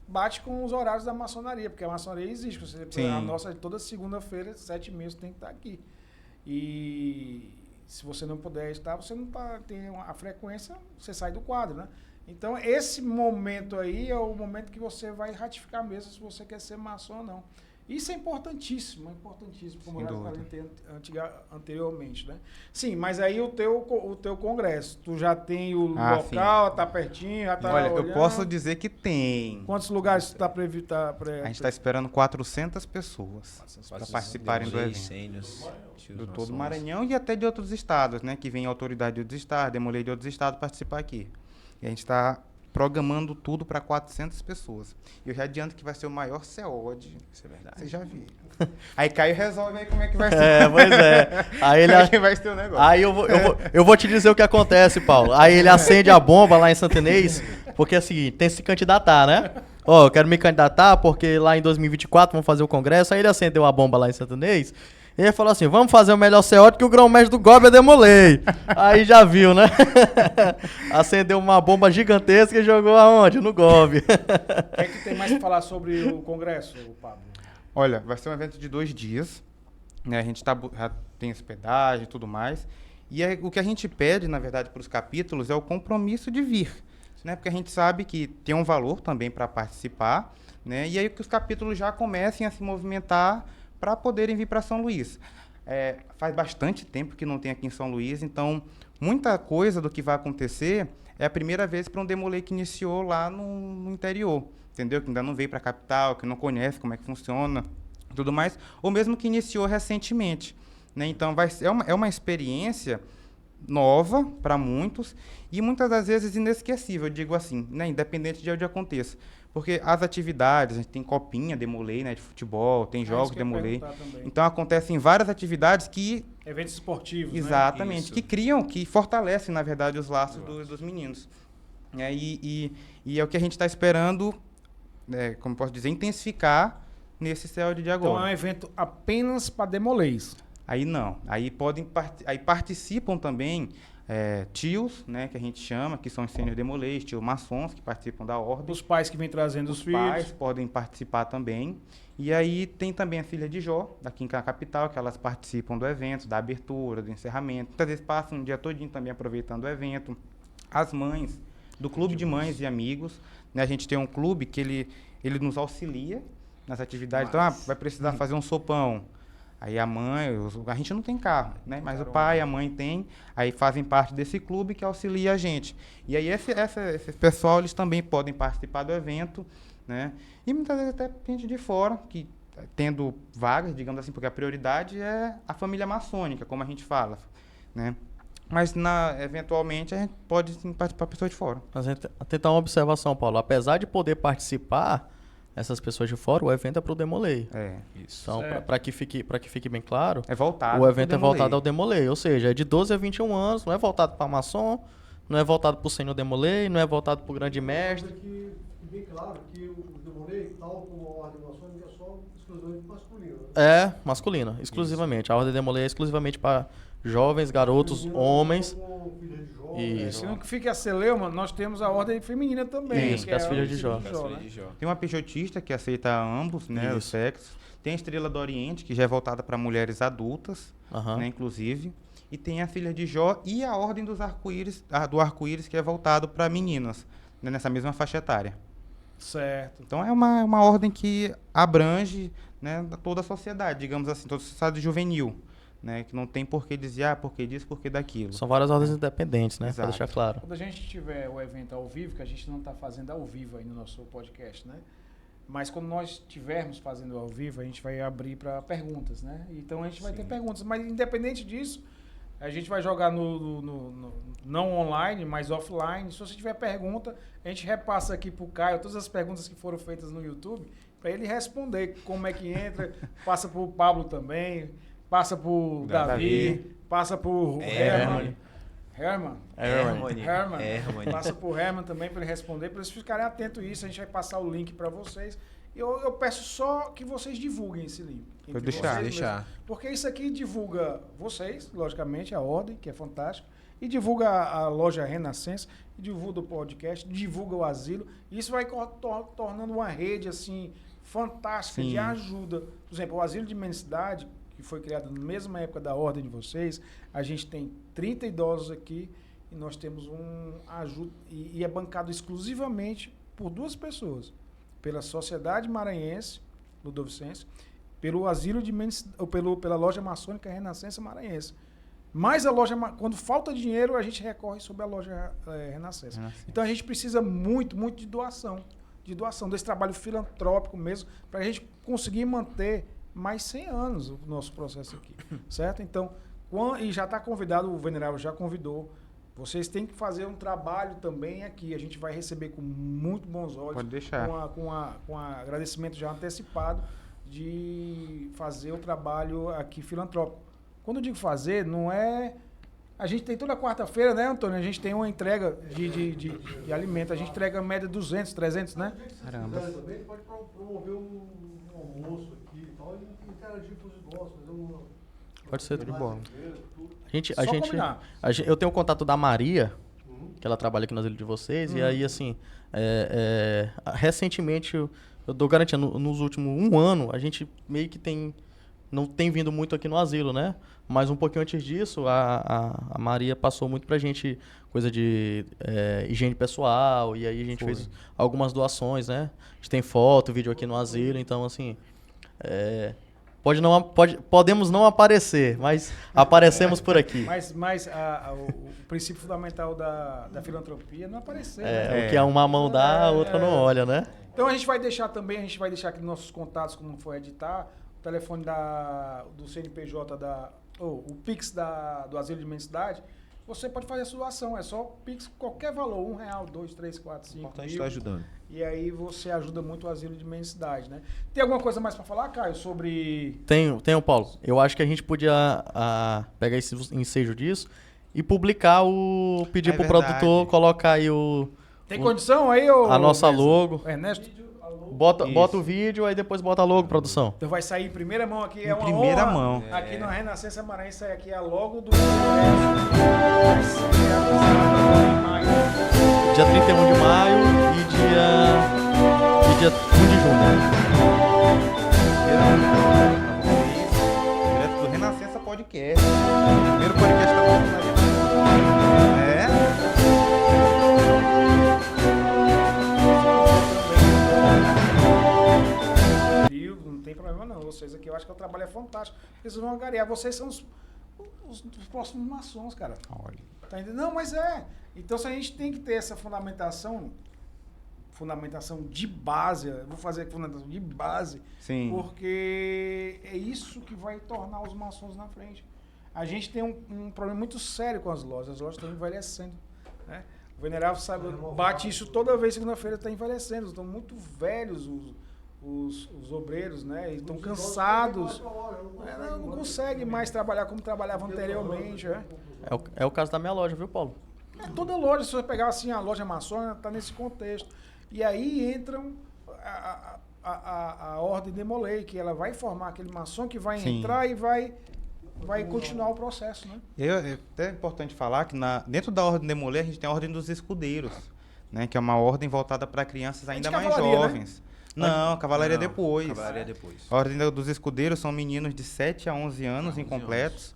bate com os horários da maçonaria, porque a maçonaria existe, Sim. a nossa toda segunda-feira, 7h30 tem que estar aqui. E se você não puder estar, você não tem a frequência, você sai do quadro, né? Então, esse momento aí é o momento que você vai ratificar mesmo se você quer ser maçom ou não. Isso é importantíssimo, como eu já falei anteriormente, né? Sim, mas aí o teu congresso, tu já tem o local, tá pertinho, já tá Olha, eu olhando. posso dizer que tem. Quantos lugares tu tá previsto? A gente está esperando 400 pessoas para participarem do evento. Do todo o Maranhão e até de outros estados, né? Que vem autoridade de outros estados, demolei de outros estados participar aqui. E a gente está programando tudo para 400 pessoas. E eu já adianto que vai ser o maior COD. Isso é verdade. Vocês já viram. Aí Caio resolve aí como é que vai ser. Pois é. Aí ele... Como é que vai ser o negócio. Aí eu vou te dizer o que acontece, Paulo. Aí ele acende a bomba lá em Santo Inês, porque é o seguinte, tem que se candidatar, né? Ó, eu quero me candidatar porque lá em 2024 vamos fazer o congresso. Aí ele acendeu a bomba lá em Santo Inês. E ele falou assim, vamos fazer o melhor COD que o grão-mestre do Gob é Demolei. Aí já viu, né? Acendeu uma bomba gigantesca e jogou aonde? No Gob. O que é que tem mais para falar sobre o congresso, Pablo? Olha, vai ser um evento de 2 dias. Né? A gente já tem hospedagem e tudo mais. E o que a gente pede, na verdade, para os capítulos é o compromisso de vir. Né? Porque a gente sabe que tem um valor também para participar. Né? E aí que os capítulos já comecem a se movimentar para poderem vir para São Luís. Faz bastante tempo que não tem aqui em São Luís, então muita coisa do que vai acontecer é a primeira vez para um demolei que iniciou lá no interior, entendeu? Que ainda não veio para a capital, que não conhece como é que funciona, tudo mais, ou mesmo que iniciou recentemente. Né? Então é uma experiência nova para muitos e muitas das vezes inesquecível, eu digo assim, né? Independente de onde aconteça. Porque as atividades, a gente tem copinha Demolei, né, de futebol, tem jogos Demolei. Então acontecem várias atividades que... Eventos esportivos, exatamente, né? que criam, que fortalecem, na verdade, os laços dos meninos. E é o que a gente está esperando, como posso dizer, intensificar nesse COD de agora. Então é um evento apenas para Demoleis. Aí não. Aí participam também tios, né, que a gente chama, que são os sênior demolês, tios maçons que participam da ordem. Os pais que vêm trazendo os filhos. Os pais podem participar também. E aí tem também a filha de Jó, daqui na capital, que elas participam do evento, da abertura, do encerramento. Muitas vezes passam um dia todinho também aproveitando o evento. As mães, do Clube de Mães e Amigos, né, a gente tem um clube que ele nos auxilia nas atividades. Então, vai precisar fazer um sopão. Aí a mãe, a gente não tem carro, né? Mas o pai e a mãe têm, aí fazem parte desse clube que auxilia a gente. E aí esse pessoal, eles também podem participar do evento, né? E muitas vezes até gente de fora, que tendo vagas, digamos assim, porque a prioridade é a família maçônica, como a gente fala, né? Mas eventualmente a gente pode sim participar pessoas de fora. Mas a gente tentar uma observação, Paulo. Apesar de poder participar, essas pessoas de fora, o evento é pro Demolei. Isso. Então, para que fique bem claro, é voltado o evento é voltado ao Demolei. Ou seja, é de 12 a 21 anos, não é voltado para maçom, não é voltado para o senhor Demolei, não é voltado para o grande mestre. Fique bem claro que o Demolei, tal como a ordem maçônica, é só exclusivamente masculina. É, masculina, exclusivamente. A ordem Demolei é exclusivamente para jovens, garotos, homens. E se não fique a celeuma, nós temos a ordem feminina também. Isso, que é as filhas de Jó. Tem uma peixotista que aceita ambos, né, os sexos. Tem a Estrela do Oriente, que já é voltada para mulheres adultas, né, inclusive. E tem a Filha de Jó e a Ordem dos Arco-Íris, do Arco-Íris, que é voltado para meninas, né, nessa mesma faixa etária. Certo. Então é uma ordem que abrange, né, toda a sociedade, digamos assim, toda a sociedade juvenil. Né, que não tem por que dizer, por que disso, por que daquilo. São várias ordens independentes, né? Para deixar claro. Quando a gente tiver o evento ao vivo, que a gente não está fazendo ao vivo aí no nosso podcast, né? Mas quando nós estivermos fazendo ao vivo, a gente vai abrir para perguntas, né? Então a gente vai ter perguntas. Mas independente disso, A gente vai jogar não online, mas offline. Se você tiver pergunta, a gente repassa aqui pro Caio todas as perguntas que foram feitas no YouTube para ele responder como é que entra. Passa pro Pablo também, passa pro Davi, passa pro Herman. Herman. Passa pro Herman também para ele responder, para eles ficarem atentos a isso. A gente vai passar o link para vocês. Eu peço só que vocês divulguem esse link. Pode deixar. Porque isso aqui divulga vocês, logicamente, a Ordem, que é fantástico, e divulga a loja Renascença, e divulga o podcast, divulga o asilo. E isso vai tornando uma rede assim fantástica de ajuda. Por exemplo, o asilo de mendicidade, que foi criado na mesma época da Ordem de vocês, a gente tem 30 idosos aqui e nós temos um ajuda, e é bancado exclusivamente por 2 pessoas. Pela Sociedade Maranhense, Ludovicense, pelo asilo de pela loja maçônica Renascença Maranhense. Mas a loja, quando falta dinheiro, a gente recorre sobre a loja Renascença. Então a gente precisa muito de doação, desse trabalho filantrópico mesmo, para a gente conseguir manter mais 100 anos o nosso processo aqui, certo? Então, e já está convidado, o venerável já convidou. Vocês têm que fazer um trabalho também aqui. A gente vai receber com muito bons olhos. Pode deixar. Com agradecimento já antecipado de fazer o trabalho aqui filantrópico. Quando eu digo fazer, não é... A gente tem toda quarta-feira, né, Antônio? A gente tem uma entrega de alimento. A gente entrega a média 200, 300, né? Caramba. Também pode promover um almoço aqui e tal, e interagir com os idosos, fazer uma... Pode ser. De boa. Eu tenho o contato da Maria, que ela trabalha aqui no asilo de vocês, e aí, assim, recentemente, eu dou garantia, nos últimos 1 ano, a gente meio que não tem vindo muito aqui no asilo, né? Mas um pouquinho antes disso, a Maria passou muito pra gente coisa de higiene pessoal, e aí a gente fez algumas doações, né? A gente tem foto, vídeo aqui no asilo, então, assim... Podemos não aparecer, mas aparecemos por aqui. Mas o princípio fundamental da filantropia é não aparecer. O que uma mão dá, a outra não olha, né? Então a gente vai deixar aqui nos nossos contatos, como for editar, o telefone do CNPJ, o Pix do Asilo de Mendicidade. Você pode fazer a sua doação, é só Pix, qualquer valor, R$1, R$2, R$3, R$4, R$5. Importante estar ajudando. E aí você ajuda muito o asilo de mendicidade, né? Tem alguma coisa mais para falar, Caio, sobre... Tenho, Paulo. Eu acho que a gente podia pegar esse ensejo disso e publicar pedir pro produtor colocar aí Tem condição aí, a nossa logo. Ernesto? Bota o vídeo, aí depois bota a logo, produção. Então vai sair em primeira mão aqui. Em primeira mão. Aqui na Renascença Maranhense sai aqui a logo do... Dia 31 de maio e dia 1 de junho. Direto do Renascença Podcast. Primeiro podcast da comunidade. Não tem problema não. Vocês aqui, eu acho que o trabalho é fantástico. Vocês vão angariar. Vocês são os próximos maçons, cara. Olha. Tá entendendo? Não, mas Então, se a gente tem que ter essa fundamentação de base, eu vou fazer fundamentação de base, Sim. Porque é isso que vai tornar os maçons na frente. A gente tem um problema muito sério com as lojas estão envelhecendo, né? O venerável sabe, bate isso toda vez, segunda-feira está envelhecendo, estão muito velhos os obreiros, né? Eles estão cansados, não conseguem mais trabalhar como trabalhavam anteriormente, né? É o caso da minha loja, viu, Paulo? Toda loja, se você pegar assim, a loja maçônica está nesse contexto. E aí entram a ordem Demolei, que ela vai formar aquele maçom que vai entrar e vai continuar o processo, né? É até importante falar que dentro da ordem Demolei a gente tem a ordem dos escudeiros, né? Que é uma ordem voltada para crianças ainda mais jovens. Né? Não, a cavalaria depois. Cavalaria depois. A ordem dos escudeiros são meninos de 7 a 11 anos incompletos.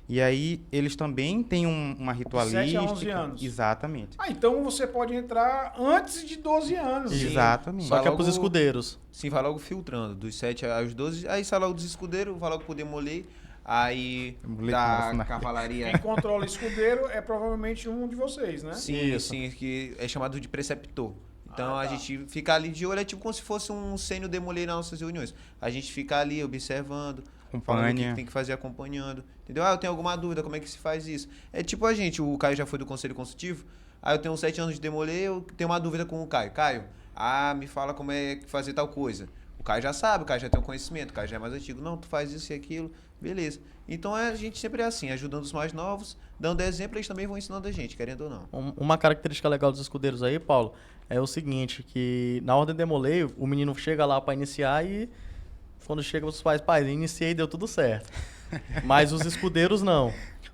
E aí, eles também têm uma ritualística. 7 a 11 anos. Exatamente. Então você pode entrar antes de 12 anos. Sim. Exatamente. Só que é pros escudeiros. Sim, vai logo filtrando. Dos 7 aos 12, aí sai logo dos escudeiros, vai logo pro Demolei. Aí da cavalaria... Quem controla o escudeiro é provavelmente um de vocês, né? Sim, sim, que é chamado de preceptor. Então a gente fica ali de olho, é tipo como se fosse um sênior Demolei nas nossas reuniões. A gente fica ali observando. falando o que Acompanha. tem que fazer acompanhando. Entendeu? Eu tenho alguma dúvida, como é que se faz isso? É tipo a gente, o Caio já foi do Conselho Consultivo, aí eu tenho 7 anos de Demolei, eu tenho uma dúvida com o Caio. Caio, me fala como é que fazer tal coisa. O Caio já sabe, o Caio já tem o conhecimento, o Caio já é mais antigo. Não, tu faz isso e aquilo, beleza. Então a gente sempre é assim, ajudando os mais novos, dando exemplo, eles também vão ensinando a gente, querendo ou não. Uma característica legal dos escudeiros aí, Paulo, é o seguinte, que na ordem Demolei, o menino chega lá para iniciar e quando chega os pais, iniciei e deu tudo certo. Mas os escudeiros não.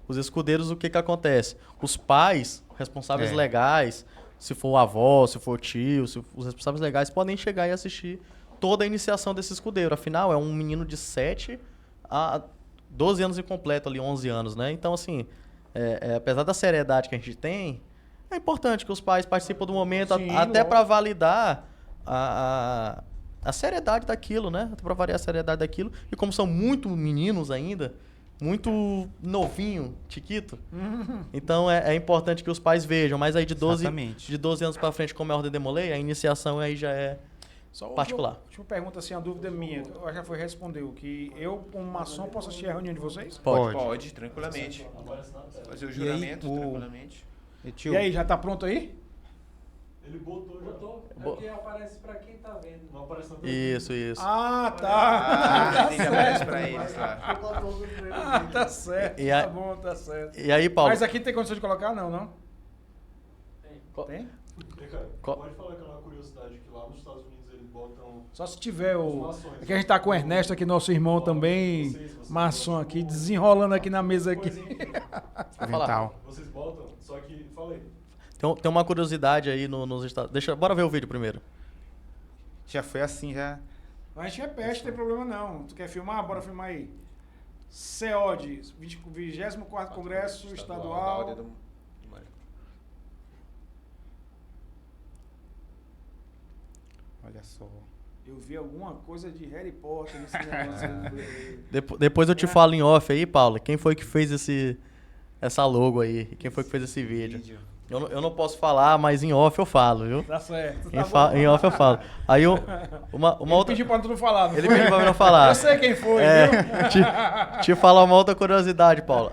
Os escudeiros, o que acontece? Os pais, responsáveis legais, se for avó, se for tio, os responsáveis legais podem chegar e assistir toda a iniciação desse escudeiro. Afinal, é um menino de 7 a 12 anos incompleto, ali 11 anos, né? Então, assim, apesar da seriedade que a gente tem, é importante que os pais participem do momento, Sim, até lógico. para validar a seriedade daquilo, né? Até para variar a seriedade daquilo. E como são muito meninos ainda, muito novinho, chiquito, então é importante que os pais vejam. Mas aí de 12 anos para frente, como é a ordem Demolei, a iniciação aí já é Só particular. Última pergunta, assim, a dúvida minha, eu já foi respondeu, que eu, como maçom, posso assistir a reunião de vocês? Pode, tranquilamente. Fazer o juramento, tranquilamente. E aí, já tá pronto aí? Ele botou, já tô. É porque aparece pra quem tá vendo. Não aparece na Isso. Ah, tá. Tem que aparecer pra eles lá. Tá certo, E a- tá bom, tá certo. E aí, Paulo? Mas aqui tem condição de colocar? Não? Tem? Pode falar aquela curiosidade que lá nos Estados Unidos eles botam. Só se tiver Os o... maçons. Aqui a gente tá com o Ernesto aqui, nosso irmão também, maçom aqui, desenrolando aqui na mesa aqui. Avental. Vocês botam, só que. Falei. Tem uma curiosidade aí nos Estados... Bora ver o vídeo primeiro. Já foi assim, já. A gente repete, não tem problema não. Tu quer filmar? Bora filmar aí. CEOD, 24º Congresso Estadual. Olha só. Eu vi alguma coisa de Harry Potter nesse negócio aí. Depois eu te falo em off aí, Paulo, quem foi que fez essa logo aí? Quem foi que fez esse vídeo? Eu não posso falar, mas em off eu falo, viu? Tá certo. Em off eu falo. Aí uma Ele outra... pediu pra tu não falar, não Ele foi? pediu pra mim não falar. Eu sei quem foi, viu? Te falar uma outra curiosidade, Paulo.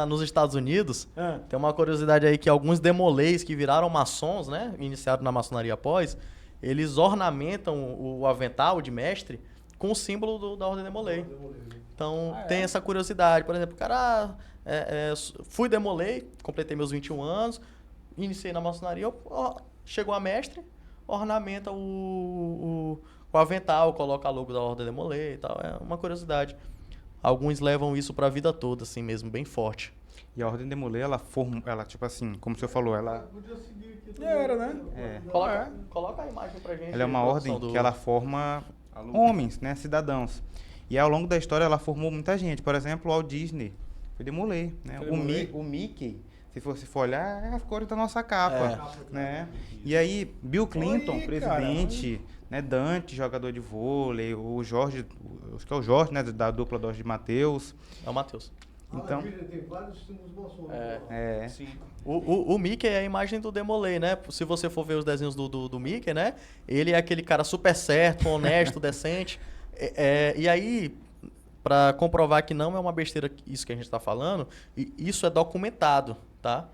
Nos Estados Unidos, Ah. tem uma curiosidade aí que alguns demoleis que viraram maçons, né? Iniciaram na maçonaria após, eles ornamentam o avental de mestre com o símbolo da ordem demolei. Então, tem essa curiosidade. Por exemplo, o cara... fui demolei, completei meus 21 anos, iniciei na maçonaria, chegou a mestre, ornamenta o avental, coloca a logo da ordem demolei e tal. É uma curiosidade. Alguns levam isso pra vida toda, assim mesmo, bem forte. E a Ordem Demolei, ela tipo assim, como o senhor falou, ela Era, né? Coloca a imagem pra gente. é uma ordem que ela forma homens, né, cidadãos. E ao longo da história ela formou muita gente. Por exemplo, o Walt Disney foi Demolei, né? Foi Demolei? O Mickey, se você for olhar, é as cores da nossa capa, né? E aí, Bill Clinton, Oi, presidente, né, Dante, jogador de vôlei, o Jorge, acho que é o Jorge, né, da dupla Jorge Mateus. É o Matheus. Então, Tem vários símbolos maçons. Sim. O Mickey é a imagem do Demolei, né? Se você for ver os desenhos do Mickey, né? Ele é aquele cara super certo, honesto, decente. E aí, pra comprovar que não é uma besteira isso que a gente tá falando, isso é documentado, tá?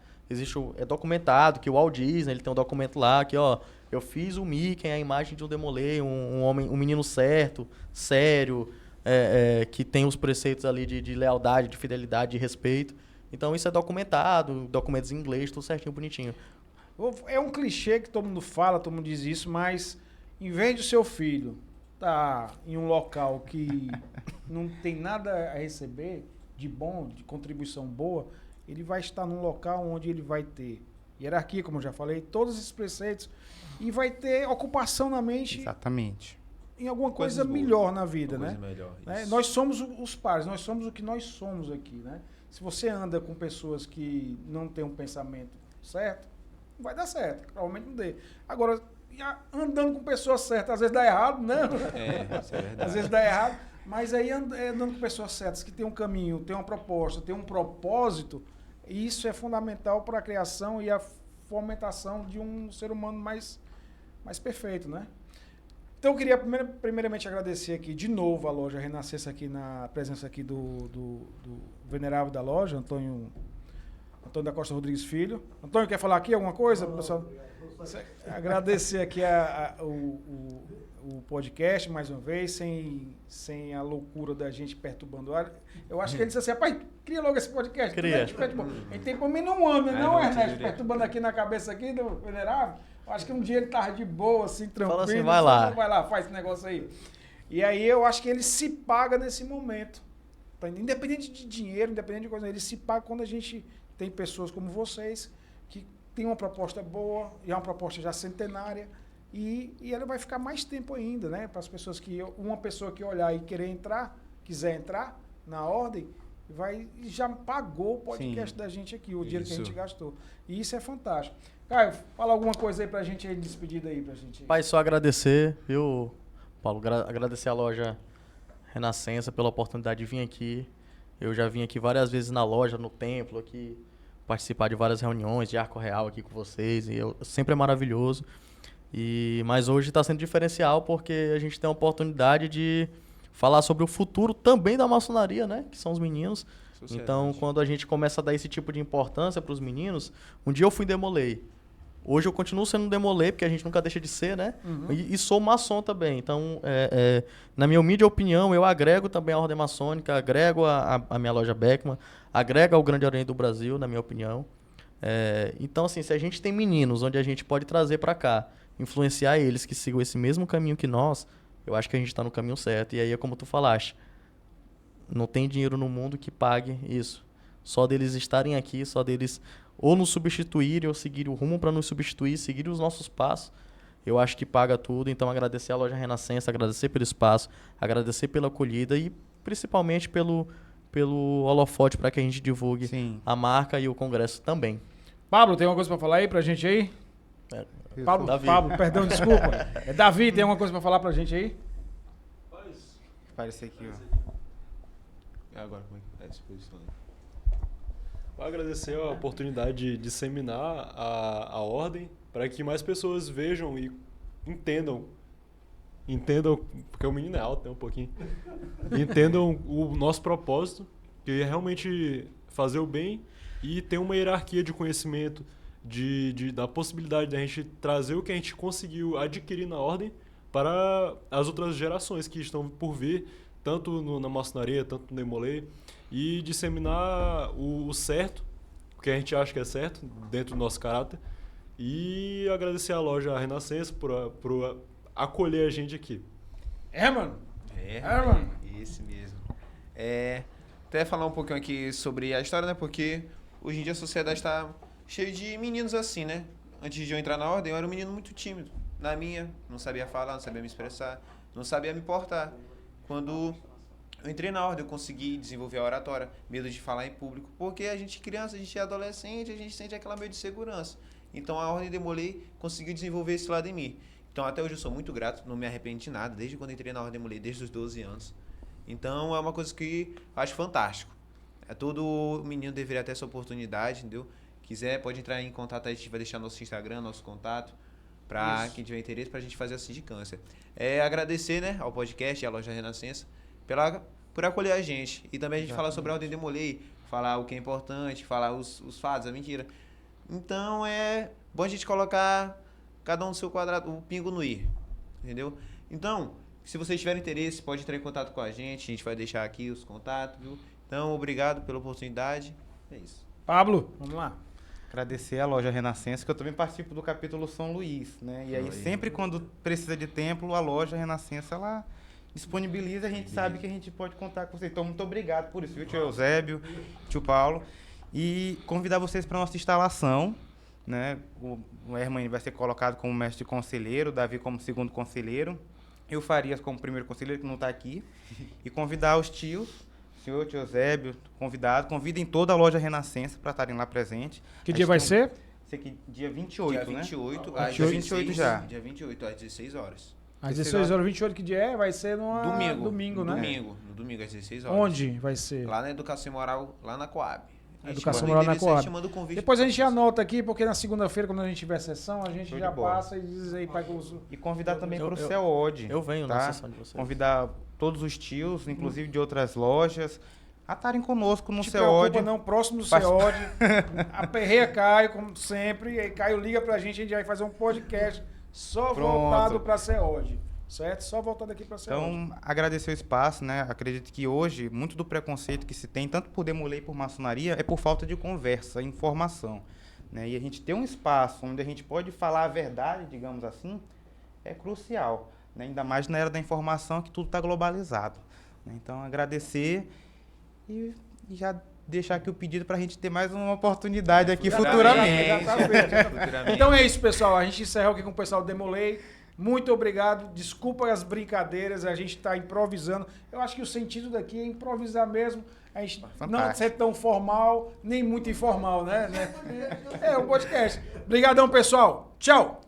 É documentado que o Walt Disney, ele tem um documento lá que, ó, eu fiz o Mickey, a imagem de um Demolei, um homem, um menino certo, sério, que tem os preceitos ali de lealdade, de fidelidade, de respeito. Então isso é documentado, documentos em inglês, tudo certinho, bonitinho. É um clichê que todo mundo fala, todo mundo diz isso, mas em vez do seu filho estar em um local que não tem nada a receber de bom, de contribuição boa, ele vai estar num local onde ele vai ter hierarquia, como eu já falei, todos esses preceitos, e vai ter ocupação na mente exatamente. em alguma coisa Coisas boas. melhor na vida, Uma né? coisa melhor, Né? isso. Nós somos os pares, nós somos o que nós somos aqui, né? Se você anda com pessoas que não têm um pensamento certo, não vai dar certo, provavelmente não dê. Agora, andando com pessoas certas, às vezes dá errado, não. Isso é verdade. Às vezes dá errado, mas aí andando com pessoas certas, que tem um caminho, tem uma proposta, tem um propósito, isso é fundamental para a criação e a fomentação de um ser humano mais perfeito, né? Então eu queria primeiramente agradecer aqui de novo a loja Renascença aqui na presença aqui do venerável da loja, Antônio da Costa Rodrigues Filho. Antônio, quer falar aqui alguma coisa, pessoal? Agradecer aqui o podcast mais uma vez, sem a loucura da gente perturbando. Eu acho que ele disse assim, rapaz, cria logo esse podcast. Cria. A gente tem por mim não anda, não, Ernesto, perturbando aqui na cabeça aqui do venerável. Eu acho que um dia ele tava de boa, assim, tranquilo. Fala assim, vai lá. Vai lá, faz esse negócio aí. E aí eu acho que ele se paga nesse momento. Tá? Independente de dinheiro, independente de coisa, ele se paga quando a gente tem pessoas como vocês, que tem uma proposta boa, e é uma proposta já centenária, e ela vai ficar mais tempo ainda, né? Para as pessoas uma pessoa que olhar e quiser entrar na ordem, já pagou o podcast da gente aqui, o dinheiro que a gente gastou. E isso é fantástico. Caio, fala alguma coisa aí pra gente aí, despedida aí pra gente. Pai, só agradecer, viu, Paulo? Agradecer a loja Renascença pela oportunidade de vir aqui. Eu já vim aqui várias vezes na loja, no templo, aqui, participar de várias reuniões de arco real aqui com vocês. E sempre é maravilhoso. Mas hoje está sendo diferencial porque a gente tem a oportunidade de falar sobre o futuro também da maçonaria, né? Que são os meninos. Sociedade. Então, quando a gente começa a dar esse tipo de importância para os meninos, um dia eu fui Demolei. Hoje eu continuo sendo Demolei, porque a gente nunca deixa de ser, né? Uhum. E sou maçom também. Então, na minha humilde opinião, eu agrego também a Ordem Maçônica, agrego a minha loja Beckman, agrego ao Grande Oriente do Brasil, na minha opinião. Então, assim, se a gente tem meninos onde a gente pode trazer para cá, influenciar eles que sigam esse mesmo caminho que nós, eu acho que a gente está no caminho certo. E aí é como tu falaste, não tem dinheiro no mundo que pague isso. Só deles estarem aqui, só deles ou nos substituírem ou seguir o rumo para nos substituir, seguir os nossos passos, eu acho que paga tudo. Então agradecer a loja Renascença, agradecer pelo espaço, agradecer pela acolhida e principalmente pelo holofote para que a gente divulgue a marca e o congresso também. Pablo, tem alguma coisa para falar aí pra gente aí? Pablo, perdão, desculpa. Davi, tem alguma coisa para falar pra gente aí? Parece aqui, ó. Agora, como é que é a disposição? Vou agradecer a oportunidade de disseminar a ordem para que mais pessoas vejam e entendam, porque o menino é alto, né, um pouquinho, entendam o nosso propósito, que é realmente fazer o bem e ter uma hierarquia de conhecimento, da possibilidade de a gente trazer o que a gente conseguiu adquirir na ordem para as outras gerações que estão por vir, tanto na maçonaria, tanto no Demolei, e disseminar o certo, o que a gente acha que é certo, dentro do nosso caráter, e agradecer à loja Renascença por acolher a gente aqui. Mano? Mano. Esse mesmo. Até falar um pouquinho aqui sobre a história, né? Porque hoje em dia a sociedade está cheia de meninos assim, né? Antes de eu entrar na ordem, eu era um menino muito tímido. Na minha, não sabia falar, não sabia me expressar, não sabia me portar. Quando eu entrei na ordem, eu consegui desenvolver a oratória, medo de falar em público, porque a gente é criança, a gente é adolescente, a gente sente aquela medo de segurança. Então a Ordem Demolei conseguiu desenvolver esse lado em mim. Então até hoje eu sou muito grato, não me arrependo de nada, desde quando entrei na Ordem Demolei, desde os 12 anos. Então é uma coisa que eu acho fantástico. Todo menino deveria ter essa oportunidade, entendeu? Quiser, pode entrar em contato, a gente vai deixar nosso Instagram, nosso contato, para quem tiver interesse, para a gente fazer a sindicância. Agradecer, né, ao podcast e à loja Renascença por acolher a gente. E também a gente falar sobre a Ordem Demolei, falar o que é importante, falar os fatos, a mentira. Então é bom a gente colocar cada um no seu quadrado, o pingo no i, entendeu? Então, se vocês tiverem interesse, pode entrar em contato com a gente vai deixar aqui os contatos, viu? Então, obrigado pela oportunidade. É isso. Pablo, vamos lá. Agradecer a loja Renascença, que eu também participo do capítulo São Luís, né? E aí, sempre quando precisa de templo, a loja Renascença, ela disponibiliza, a gente sabe que a gente pode contar com vocês. Então, muito obrigado por isso, viu, tio Eusébio, tio Paulo. E convidar vocês para a nossa instalação, né? O Herman vai ser colocado como mestre conselheiro, o Davi como segundo conselheiro, e o Farias como primeiro conselheiro, que não está aqui. E convidar os tios, o senhor, tio Eusébio, convidem toda a loja Renascença para estarem lá presentes. Que dia vai ser? Esse aqui, dia 28, dia 28, né? Dia 28 já. Dia 28, às 16 horas. Às 16 horas, 28, que dia é? Vai ser no domingo, né? No domingo, às 16 horas. Onde vai ser? Lá na Educação Moral, lá na Coab. A educação manda o moral na endereço, a gente Coab. manda o convite Depois a pra gente vocês. anota aqui, porque na segunda-feira, quando a gente tiver sessão, a gente Show de já bola. passa e diz aí para os... E convidar também Eu- para o eu- CEOD. Eu venho na tá? sessão de vocês. Convidar todos os tios, inclusive de outras lojas, a estarem conosco no Não te CEOD. preocupa não, próximo do Faz- CEOD, aperreia Caio, como sempre, e aí Caio liga pra gente vai fazer um podcast só Pronto. voltado pra CEOD, certo? Só voltado aqui pra CEOD. Então, agradecer o espaço, né? Acredito que hoje, muito do preconceito que se tem, tanto por Demolei e por maçonaria, é por falta de conversa, informação. Né? E a gente ter um espaço onde a gente pode falar a verdade, digamos assim, é crucial. Né? Ainda mais na era da informação, que tudo está globalizado. Né? Então, agradecer e já deixar aqui o pedido para a gente ter mais uma oportunidade aqui futuramente. Já tá feito, já tá feito. Futuramente. Então é isso, pessoal. A gente encerrou aqui com o pessoal do Demolei. Muito obrigado. Desculpa as brincadeiras, a gente está improvisando. Eu acho que o sentido daqui é improvisar mesmo. A gente não Fantástico. ser tão formal, nem muito informal, né? É o podcast. Obrigadão, pessoal. Tchau.